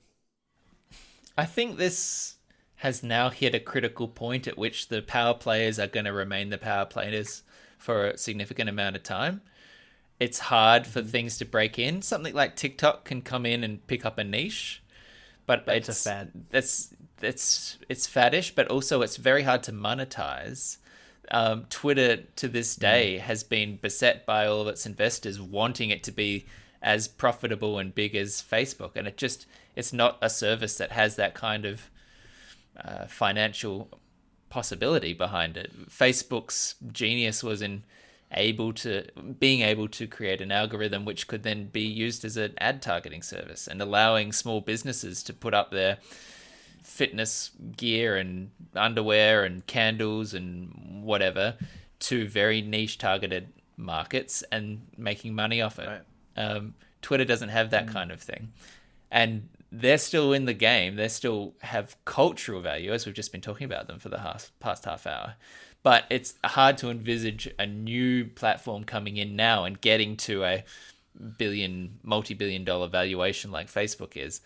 I think this has now hit a critical point at which the power players are going to remain the power players for a significant amount of time. It's hard for things to break in. Something like TikTok can come in and pick up a niche, but it's a fad. It's faddish, but also it's very hard to monetize. Twitter to this day has been beset by all of its investors wanting it to be as profitable and big as Facebook, and it's not a service that has that kind of financial possibility behind it. Facebook's genius was in being able to create an algorithm which could then be used as an ad targeting service, and allowing small businesses to put up their fitness gear and underwear and candles and whatever to very niche targeted markets and making money off it. Right. Twitter doesn't have that kind of thing, and they're still in the game. They still have cultural value, as we've just been talking about them for the past half hour. But it's hard to envisage a new platform coming in now and getting to a multi-billion dollar valuation like Facebook is.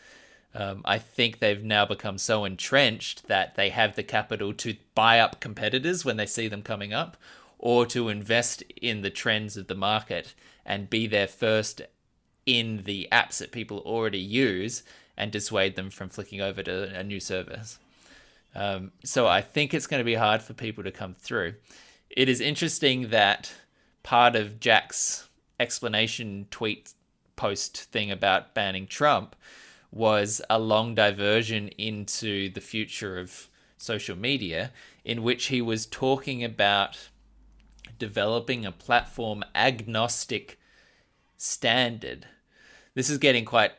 I think they've now become so entrenched that they have the capital to buy up competitors when they see them coming up, or to invest in the trends of the market and be there first in the apps that people already use and dissuade them from flicking over to a new service. So I think it's going to be hard for people to come through. It is interesting that part of Jack's explanation tweet post thing about banning Trump was a long diversion into the future of social media, in which he was talking about developing a platform agnostic standard. This is getting quite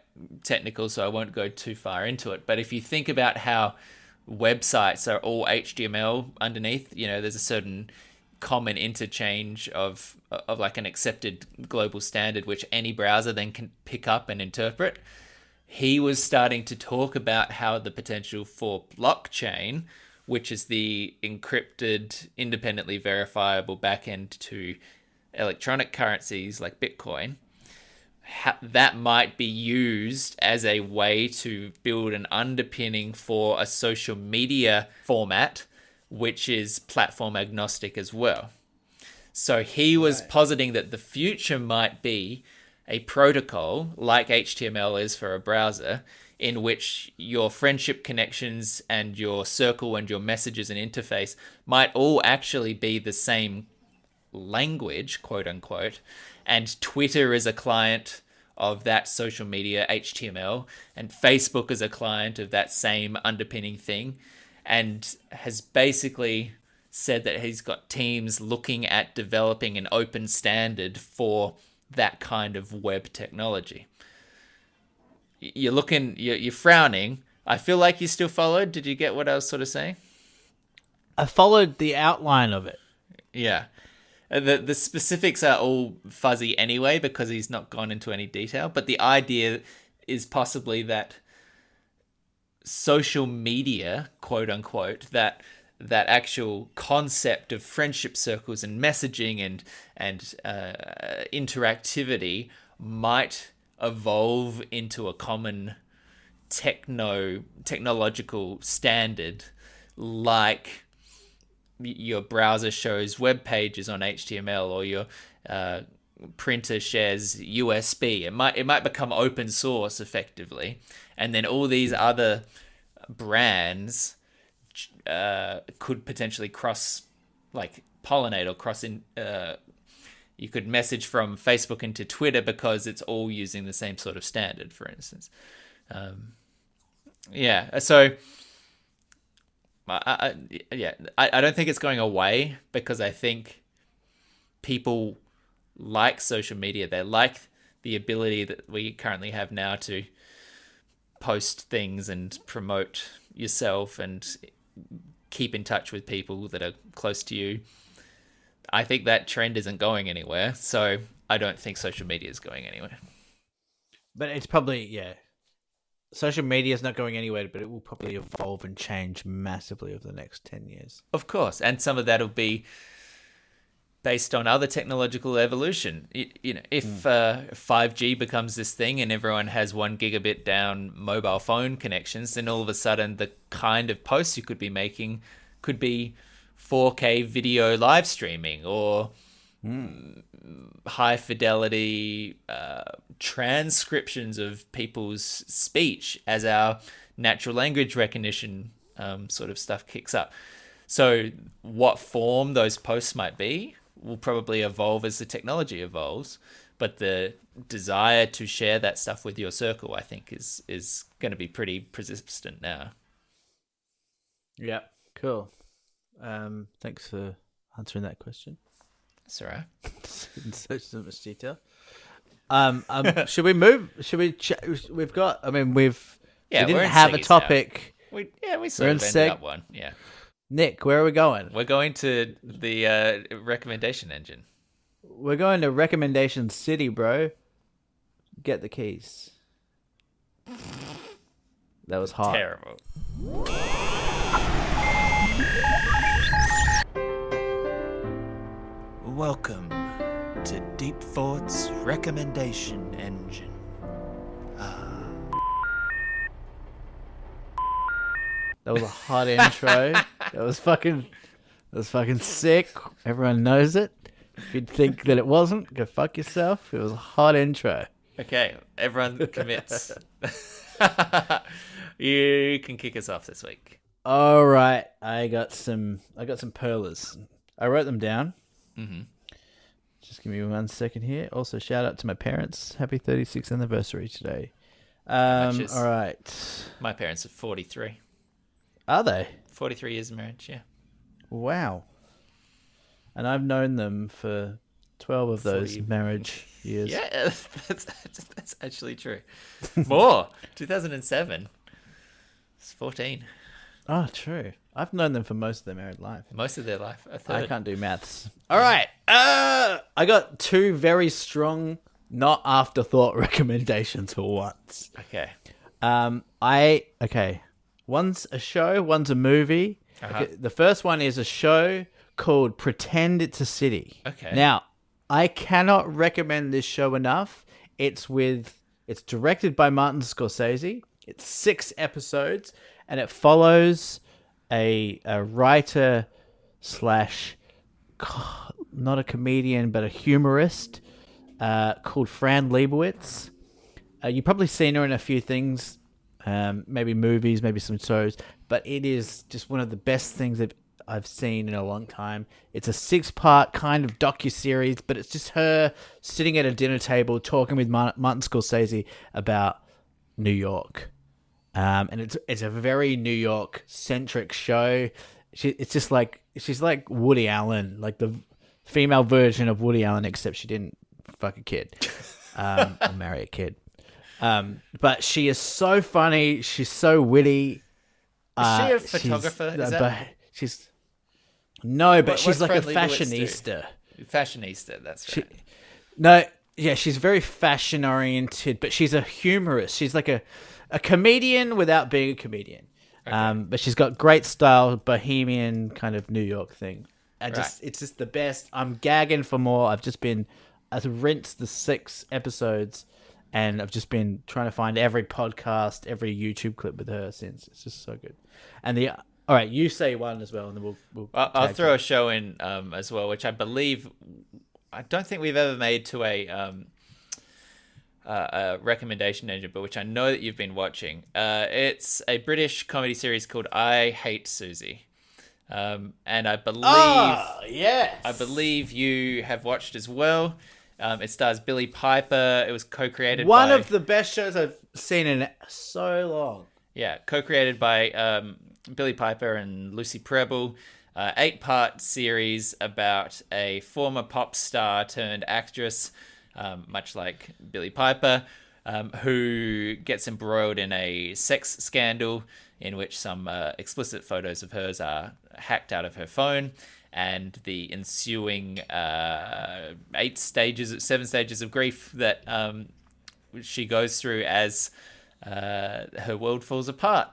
technical, so I won't go too far into it. But if you think about how websites are all HTML underneath, there's a certain common interchange of like an accepted global standard, which any browser then can pick up and interpret. He was starting to talk about how the potential for blockchain, which is the encrypted, independently verifiable backend to electronic currencies like Bitcoin, that might be used as a way to build an underpinning for a social media format, which is platform agnostic as well. So he was positing that the future might be a protocol like HTML is for a browser, in which your friendship connections and your circle and your messages and interface might all actually be the same language, quote unquote, and Twitter is a client of that social media HTML, and Facebook is a client of that same underpinning thing, and has basically said that he's got teams looking at developing an open standard for that kind of web technology. You're frowning. I feel like you still followed. Did you get what I was sort of saying? I followed the outline of it. Yeah. The specifics are all fuzzy anyway because he's not gone into any detail. But the idea is possibly that social media, quote unquote, that actual concept of friendship circles and messaging and interactivity might evolve into a common technological standard, like your browser shows web pages on HTML, or your printer shares USB. It might become open source effectively, and then all these other brands could potentially cross, like pollinate or cross in. You could message from Facebook into Twitter because it's all using the same sort of standard, for instance. So I don't think it's going away, because I think people like social media. They like the ability that we currently have now to post things and promote yourself and keep in touch with people that are close to you. I think that trend isn't going anywhere, so I don't think social media is going anywhere. But it's probably, social media is not going anywhere, but it will probably evolve and change massively over the next 10 years. Of course, and some of that will be based on other technological evolution. If 5G becomes this thing and everyone has 1 gigabit down mobile phone connections, then all of a sudden the kind of posts you could be making could be 4K video live streaming, or high fidelity transcriptions of people's speech as our natural language recognition sort of stuff kicks up. So what form those posts might be will probably evolve as the technology evolves, but the desire to share that stuff with your circle, I think, is going to be pretty persistent now. Yeah, cool. Thanks for answering that question. That's all right. In so much detail. Should we move? We've got. I mean, we didn't have a topic. We sort of ended up one. Yeah. Nick, where are we going? We're going to the recommendation engine. We're going to Recommendation City, bro. Get the keys. That was hot. Terrible. Welcome to Deep Thought's Recommendation Engine. That was a hot intro. That was fucking sick. Everyone knows it. If you'd think that it wasn't, go fuck yourself. It was a hot intro. Okay, everyone commits. You can kick us off this week. All right, I got some perlers. I wrote them down. Mm-hmm. Just give me 1 second here. Also, shout out to my parents. Happy 36th anniversary today. All right. My parents are 43. Are they? 43 years of marriage, yeah. Wow. And I've known them for 12 of those marriage years. Yeah, that's actually true. More. 2007. It's 14. Oh, true. I've known them for most of their married life. Most of their life. A I third. can't do maths. All right. I got two very strong, not afterthought recommendations for once. Okay. Okay. One's a show, one's a movie. Uh-huh. Okay, the first one is a show called Pretend It's a City. Okay. Now, I cannot recommend this show enough. It's directed by Martin Scorsese. It's 6 episodes, and it follows a writer slash not a comedian but a humorist called Fran Lebowitz. You've probably seen her in a few things, maybe movies, maybe some shows, but it is just one of the best things that I've seen in a long time. It's a 6-part kind of docuseries, but it's just her sitting at a dinner table talking with Martin Scorsese about New York. And it's a very New York centric show. It's just like she's like Woody Allen, like the female version of Woody Allen, except she didn't fuck a kid or marry a kid. But she is so funny. She's so witty. Is she a photographer? She's what's like a Fran Lebowitz fashionista. Fashionista, that's right. She's very fashion oriented, but she's a humorist. She's like a comedian without being a comedian. Okay. But she's got great style, bohemian kind of New York thing. It's just the best. I'm gagging for more. I've rinsed the 6 episodes, and I've just been trying to find every podcast, every YouTube clip with her since. It's just so good. And all right, you say one as well, and then we'll I'll throw a show in as well, which I don't think we've ever made to a recommendation engine, but which I know that you've been watching. It's a British comedy series called I Hate Susie. And I believe you have watched as well. It stars Billy Piper. It was co-created by one of the best shows I've seen in so long. Yeah, co-created by Billy Piper and Lucy Preble. 8-part series about a former pop star turned actress, much like Billy Piper, who gets embroiled in a sex scandal in which some explicit photos of hers are hacked out of her phone, and the ensuing 7 stages of grief that she goes through as her world falls apart.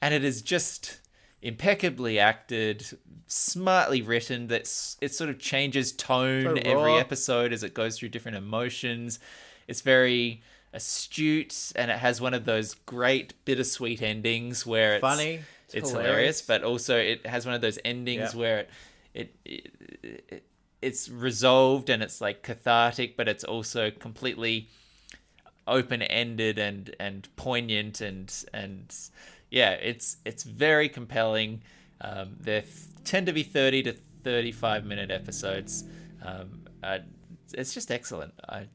And it is just impeccably acted, smartly written, that it sort of changes tone every episode as it goes through different emotions. It's very astute, and it has one of those great bittersweet endings where it's funny, it's hilarious, but also it has one of those endings where it's resolved and it's like cathartic, but it's also completely open-ended and poignant and yeah, it's very compelling. They tend to be 30 to 35 minute episodes. It's just excellent. I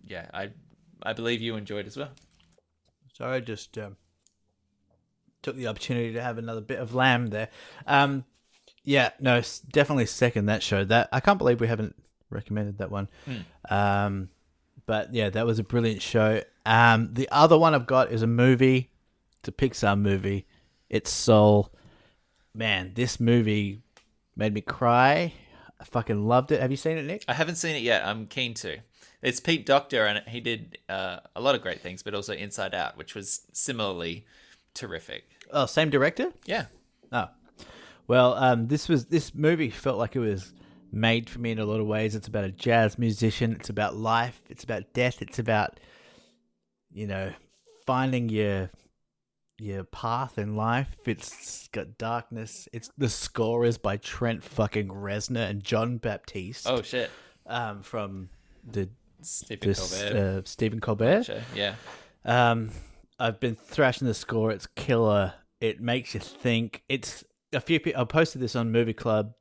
believe you enjoyed as well. So I just took the opportunity to have another bit of lamb there. Definitely second that show. That I can't believe we haven't recommended that one. But yeah, that was a brilliant show. The other one I've got is a movie. It's a Pixar movie. It's Soul. Man, this movie made me cry. I fucking loved it. Have you seen it, Nick? I haven't seen it yet. I'm keen to. It's Pete Docter, and he did a lot of great things, but also Inside Out, which was similarly terrific. Oh, same director? Yeah. Oh. Well, this movie felt like it was made for me in a lot of ways. It's about a jazz musician. It's about life. It's about death. It's about, finding your path in life. It's got darkness. The score is by Trent fucking Reznor and John Baptiste. Oh shit. From the Stephen Colbert. Gotcha. Yeah. I've been thrashing the score. It's killer. It makes you think. It's a few people. I posted this on Movie Club,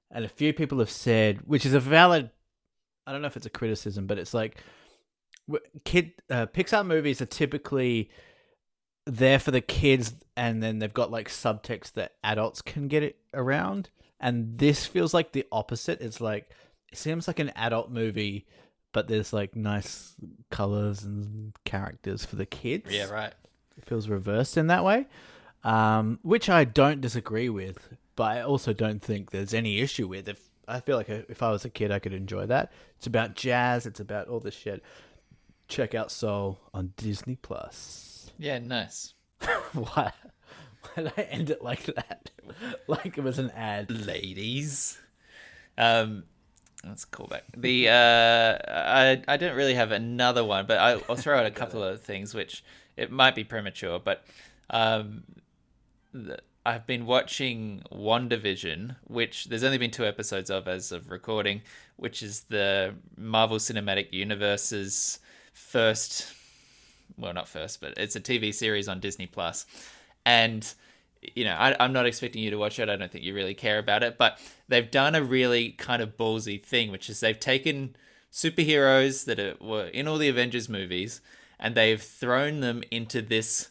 and a few people have said, which is a valid. I don't know if it's a criticism, but it's like, Pixar movies are typically there for the kids, and then they've got like subtext that adults can get it around. And this feels like the opposite. It's like, it seems like an adult movie, but there's like nice colors and characters for the kids. Yeah, right. It feels reversed in that way, which I don't disagree with. but I also don't think there's any issue with it. I feel like if I was a kid, I could enjoy that. It's about jazz. It's about all this shit. Check out Soul on Disney Plus. Yeah, nice. Why? Why did I end it like that? Like it was an ad. Ladies. That's a callback. The I don't really have another one, but I'll throw out a couple of things which it might be premature, but I've been watching WandaVision, which there's only been 2 episodes of as of recording, which is the Marvel Cinematic Universe's first, well, not first, but it's a TV series on Disney Plus. And, you know, I'm not expecting you to watch it. I don't think you really care about it, but they've done a really kind of ballsy thing, which is they've taken superheroes that were in all the Avengers movies and they've thrown them into this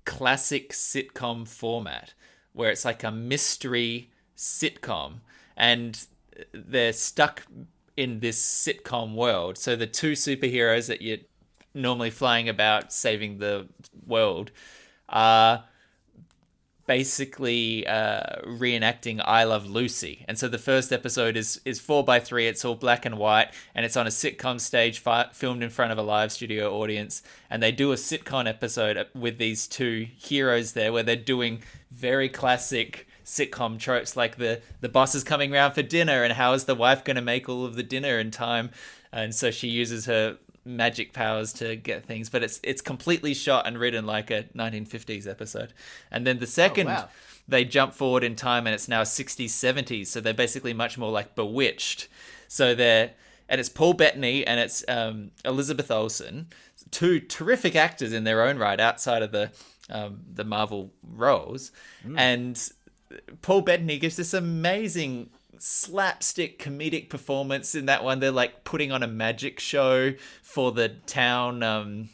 classic sitcom format where it's like a mystery sitcom and they're stuck in this sitcom world. So the 2 superheroes that you're normally flying about saving the world are basically reenacting I Love Lucy. And so the first episode is 4:3. It's all black and white, and it's on a sitcom stage filmed in front of a live studio audience. And they do a sitcom episode with these 2 heroes there where they're doing very classic sitcom tropes, like the boss is coming round for dinner, and how is the wife going to make all of the dinner in time? And so she uses her magic powers to get things, but it's completely shot and written like a 1950s episode. And then the second, they jump forward in time and it's now 60s, 70s, so they're basically much more like Bewitched. So and it's Paul Bettany and it's Elizabeth Olsen, 2 terrific actors in their own right outside of the Marvel roles. And Paul Bettany gives this amazing slapstick comedic performance in that one. They're like putting on a magic show for the town,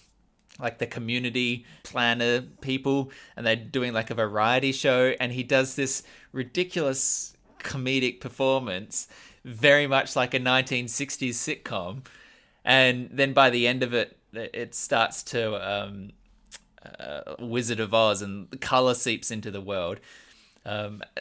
like the community planner people, and they're doing like a variety show, and he does this ridiculous comedic performance, very much like a 1960s sitcom. And then by the end of it, it starts to Wizard of Oz, and the color seeps into the world.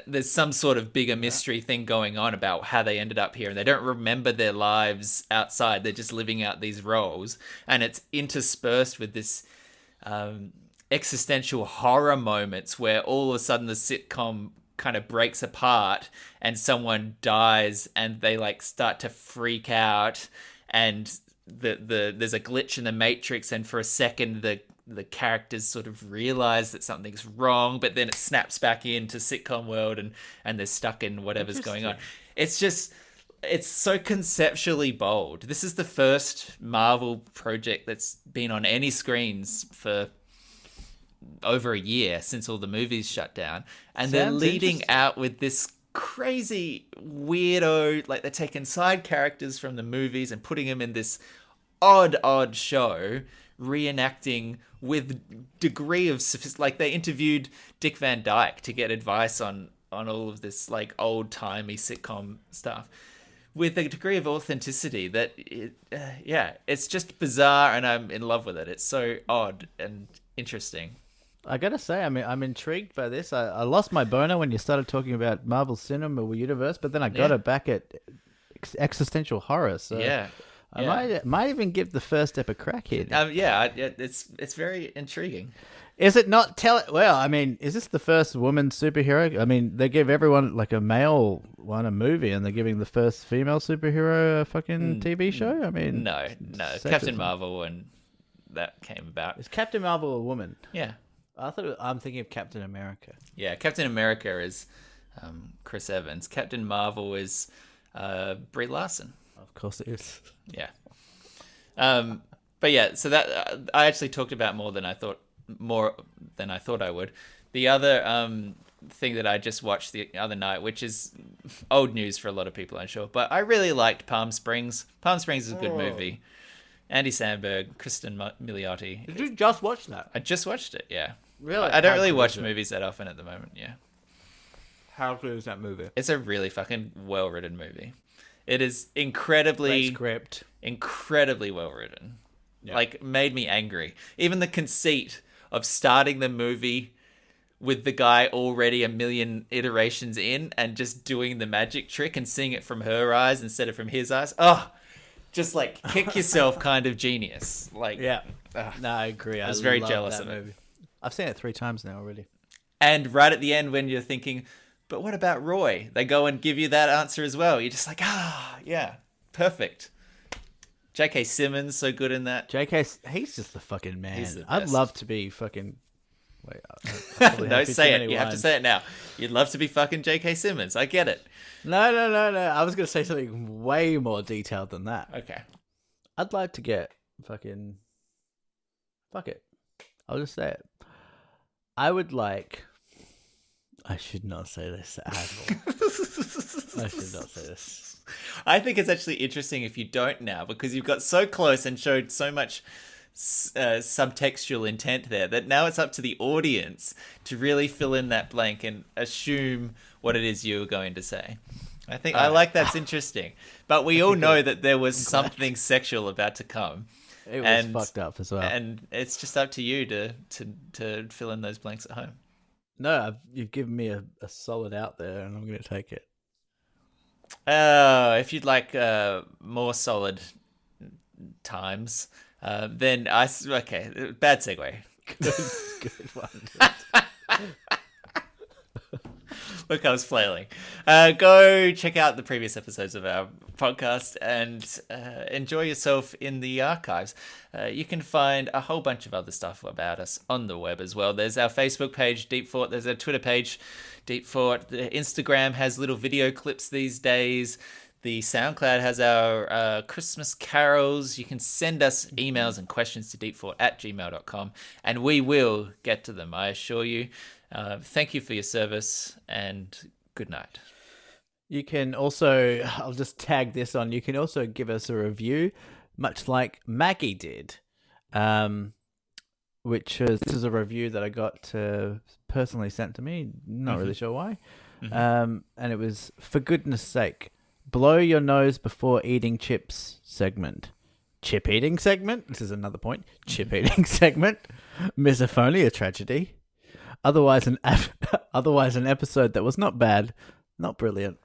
There's some sort of bigger mystery thing going on about how they ended up here, and they don't remember their lives outside. They're just living out these roles, and it's interspersed with this existential horror moments where all of a sudden the sitcom kind of breaks apart and someone dies and they like start to freak out, and there's a glitch in the matrix, and for a second the characters sort of realize that something's wrong, but then it snaps back into sitcom world and they're stuck in whatever's going on. It's so conceptually bold. This is the first Marvel project that's been on any screens for over a year since all the movies shut down. And they're leading out with this crazy weirdo, like they're taking side characters from the movies and putting them in this odd show, reenacting with degree of like they interviewed Dick Van Dyke to get advice on all of this like old-timey sitcom stuff with a degree of authenticity that it's just bizarre, and I'm in love with it. It's so odd and interesting. I gotta say, I'm intrigued by this. I lost my boner when you started talking about Marvel Cinema Universe, but then I got it back at existential horror. So I might even give the first step a crack here. It's very intriguing. Is it not well, I mean, is this the first woman superhero? I mean, they give everyone like a male one a movie, and they're giving the first female superhero a fucking TV show? I mean, no. Captain Marvel, when that came about. Is Captain Marvel a woman? Yeah. I'm thinking of Captain America. Yeah, Captain America is Chris Evans. Captain Marvel is Brie Larson. Of course it is. Yeah. But yeah, so that I actually talked about more than I thought I would. The other thing that I just watched the other night, which is old news for a lot of people, I'm sure, but I really liked Palm Springs. Palm Springs is a good movie. Andy Samberg, Kristen Milioti. Did you just watch that? I just watched it, yeah. Really? I don't really watch movies that often at the moment, yeah. How good is that movie? It's a really fucking well-written movie. It is incredibly well written. Yeah. Like, made me angry. Even the conceit of starting the movie with the guy already a million iterations in and just doing the magic trick and seeing it from her eyes instead of from his eyes. Oh, just like kick yourself kind of genius. Like, Yeah. No, I agree. I was very love jealous that of it. movie. I've seen it 3 times now already. And right at the end when you're thinking, but what about Roy? They go and give you that answer as well. You're just like, yeah, perfect. J.K. Simmons, so good in that. J.K. He's just the fucking man. He's the I'd best. love to be fucking... Wait, I probably No, have say too it. many You have to lines. say it now. You'd love to be fucking J.K. Simmons. I get it. No. I was going to say something way more detailed than that. Okay. I'd like to get fucking... Fuck it. I'll just say it. I would like... I should not say this at all. I should not say this. I think it's actually interesting if you don't now, because you've got so close and showed so much subtextual intent there that now it's up to the audience to really fill in that blank and assume what it is you were going to say. I like that's interesting. But we all know that there was something sexual about to come. It was fucked up as well. And it's just up to you to fill in those blanks at home. No, you've given me a solid out there, and I'm going to take it. If you'd like more solid times, then okay, bad segue. Good one. Look, I was flailing. Go check out the previous episodes of our podcast and enjoy yourself in the archives. You can find a whole bunch of other stuff about us on the web as well. There's our Facebook page, Deep Fort. There's our Twitter page, Deep Fort. The Instagram has little video clips these days. The SoundCloud has our Christmas carols. You can send us emails and questions to deepfort@gmail.com, and we will get to them, I assure you. Thank you for your service, and good night. You can also, I'll just tag this on, you can also give us a review, much like Maggie did, which is, this is a review that I got personally sent to me, not really sure why, and it was, for goodness sake, blow your nose before eating chips segment. Chip eating segment? This is another point. Chip eating segment. Misophonia tragedy. Otherwise an episode that was not bad, not brilliant.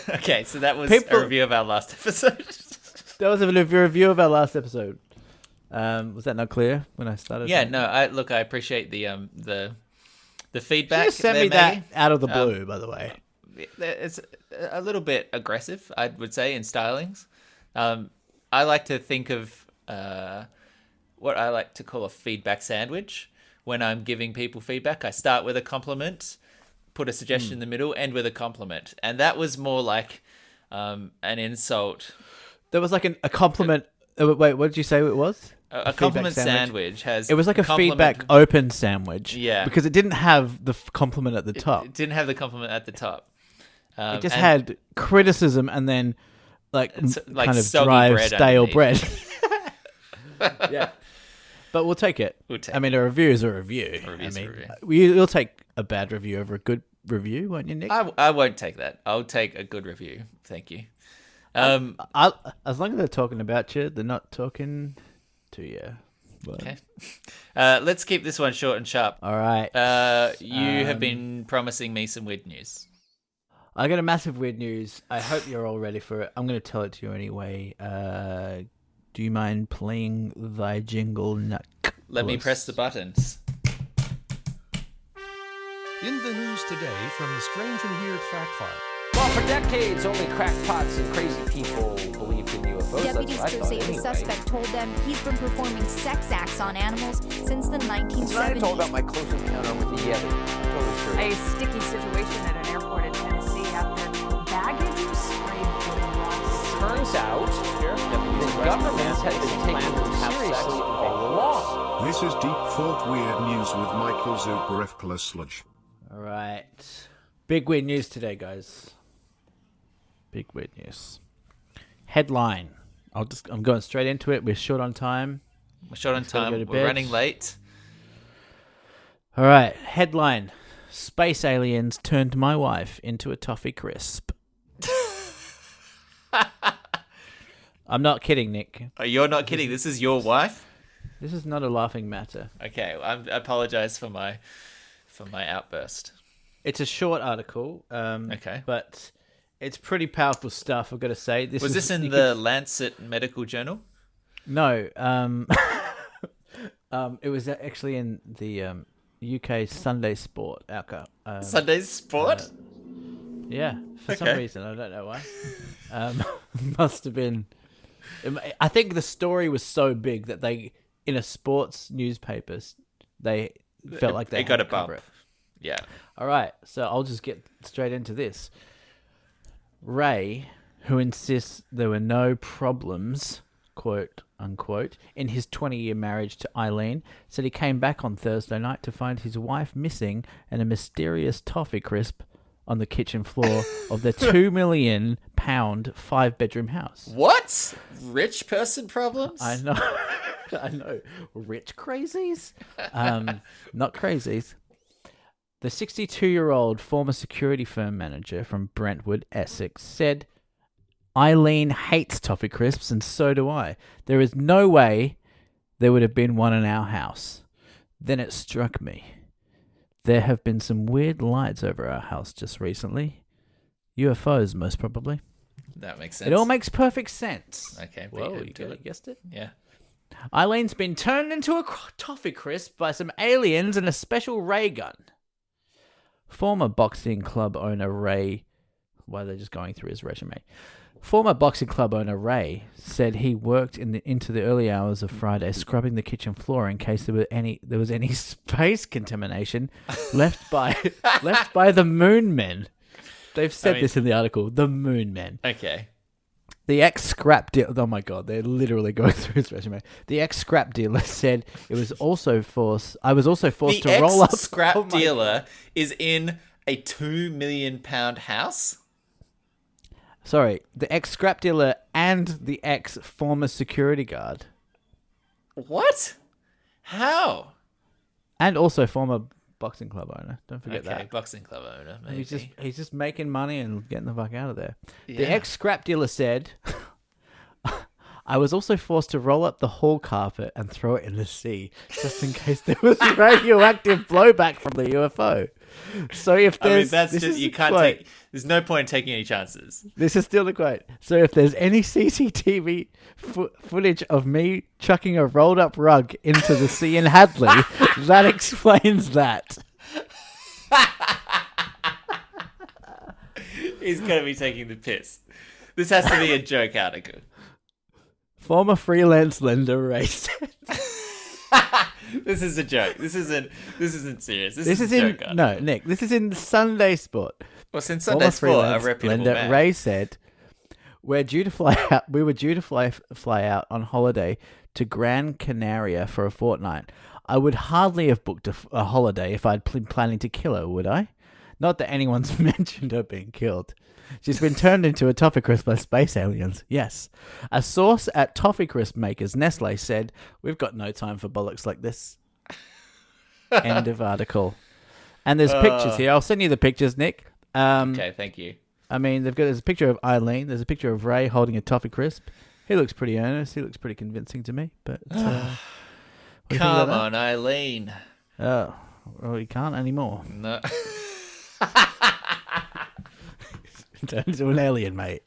Okay, so that was a review of our last episode. That was a review of our last episode. Was that not clear when I started? Yeah, no. I appreciate the feedback. You just sent me that out of the blue, by the way. It's a little bit aggressive, I would say, in stylings. I like to think of what I like to call a feedback sandwich. When I'm giving people feedback, I start with a compliment, put a suggestion in the middle, end with a compliment. And that was more like an insult. There was like a compliment. Wait, what did you say it was? A compliment sandwich has... It was like a feedback open sandwich. Yeah. Because it didn't have the compliment at the top. It didn't have the compliment at the top. It just had criticism and then like kind of dry, bread stale underneath. bread. Yeah. But we'll take it. I mean, a review is a review. You'll take a bad review over a good review, won't you, Nick? I won't take that. I'll take a good review. Thank you. As long as they're talking about you, they're not talking to you. But... Okay. Let's keep this one short and sharp. All right. You have been promising me some weird news. I got a massive weird news. I hope you're all ready for it. I'm going to tell it to you anyway. Do you mind playing thy jingle, Nuck? Let me press the buttons. In the news today from the Strange and Weird Fact File. Well, for decades, only crackpots and crazy people believed in UFOs. Deputies say the suspect told them he's been performing sex acts on animals since the 1970s. I told about my close encounter with the Yeti. Totally true. A sticky situation at an airport in Tennessee after baggage was sprayed with rust. Turns out the government has been taking them seriously all along. This is Deep Fort Weird News with Michael Zuberefkala. All right. Big weird news today, guys. Big weird news. Headline. I'm going straight into it. We're short on time. We're running late. All right. Headline. Space aliens turned my wife into a toffee crisp. I'm not kidding, Nick. Oh, you're not kidding. This is your wife? This is not a laughing matter. Okay. I apologize for my for my outburst. It's a short article. Okay. But it's pretty powerful stuff, I've got to say. Was this in the Lancet Medical Journal? No. It was actually in the UK Sunday Sport outcome. Sunday Sport? Yeah, for some Okay. reason. I don't know why. Must have been... I think the story was so big that they, in a sports newspapers, they felt like they It got had a to cover bump. it. Yeah. All right, so I'll just get straight into this. Ray, who insists there were no problems, quote unquote, in his 20-year marriage to Eileen, said he came back on Thursday night to find his wife missing and a mysterious toffee crisp on the kitchen floor of their £2 million 5-bedroom house. What? Rich person problems? I know. I know. Rich crazies? Not crazies. The 62-year-old former security firm manager from Brentwood, Essex, said, Eileen hates toffee crisps and so do I. There is no way there would have been one in our house. Then it struck me. There have been some weird lights over our house just recently. UFOs, most probably. That makes sense. It all makes perfect sense. Okay. Whoa, good. you guessed it? Yeah. Eileen's been turned into a toffee crisp by some aliens and a special ray gun. Former boxing club owner Ray... Why are they just going through his resume? Former boxing club owner Ray said he worked into the early hours of Friday scrubbing the kitchen floor in case there was any space contamination left by the Moon Men. They've said this in the article. The Moon Men. Okay. The ex-scrap dealer... Oh my God, they're literally going through his resume. The ex-scrap dealer said I was also forced to roll up... The ex-scrap Oh my dealer is in a £2 million house? Sorry, the ex-scrap dealer and the ex-former security guard. What? How? And also former boxing club owner. Don't forget that. Boxing club owner, maybe. He's just making money and getting the fuck out of there. The Yeah. ex-scrap dealer said, I was also forced to roll up the hall carpet and throw it in the sea, just in case there was radioactive blowback from the UFO. So if there's... There's no point in taking any chances. This is still the quote. So if there's any CCTV footage of me chucking a rolled up rug into the sea in Hadley, that explains that. He's going to be taking the piss. This has to be a joke article. Former freelance lender Ray said. This is a joke. This isn't serious. This is a joke article. No, Nick. This is in Sunday Sport. Well, since Sunday Sport, a reputable man. Ray said, we were due to fly out on holiday to Gran Canaria for a fortnight. I would hardly have booked a holiday if I'd been planning to kill her, would I? Not that anyone's mentioned her being killed. She's been turned into a toffee crisp by space aliens. Yes. A source at toffee crisp makers Nestle said, we've got no time for bollocks like this. End of article. And there's pictures here. I'll send you the pictures, Nick. Okay, thank you. I mean, there's a picture of Eileen. There's a picture of Ray holding a toffee crisp. He looks pretty earnest. He looks pretty convincing to me. But what do you think about Come that? on, Eileen. Oh, well, he can't anymore. No. Turn into an alien, mate.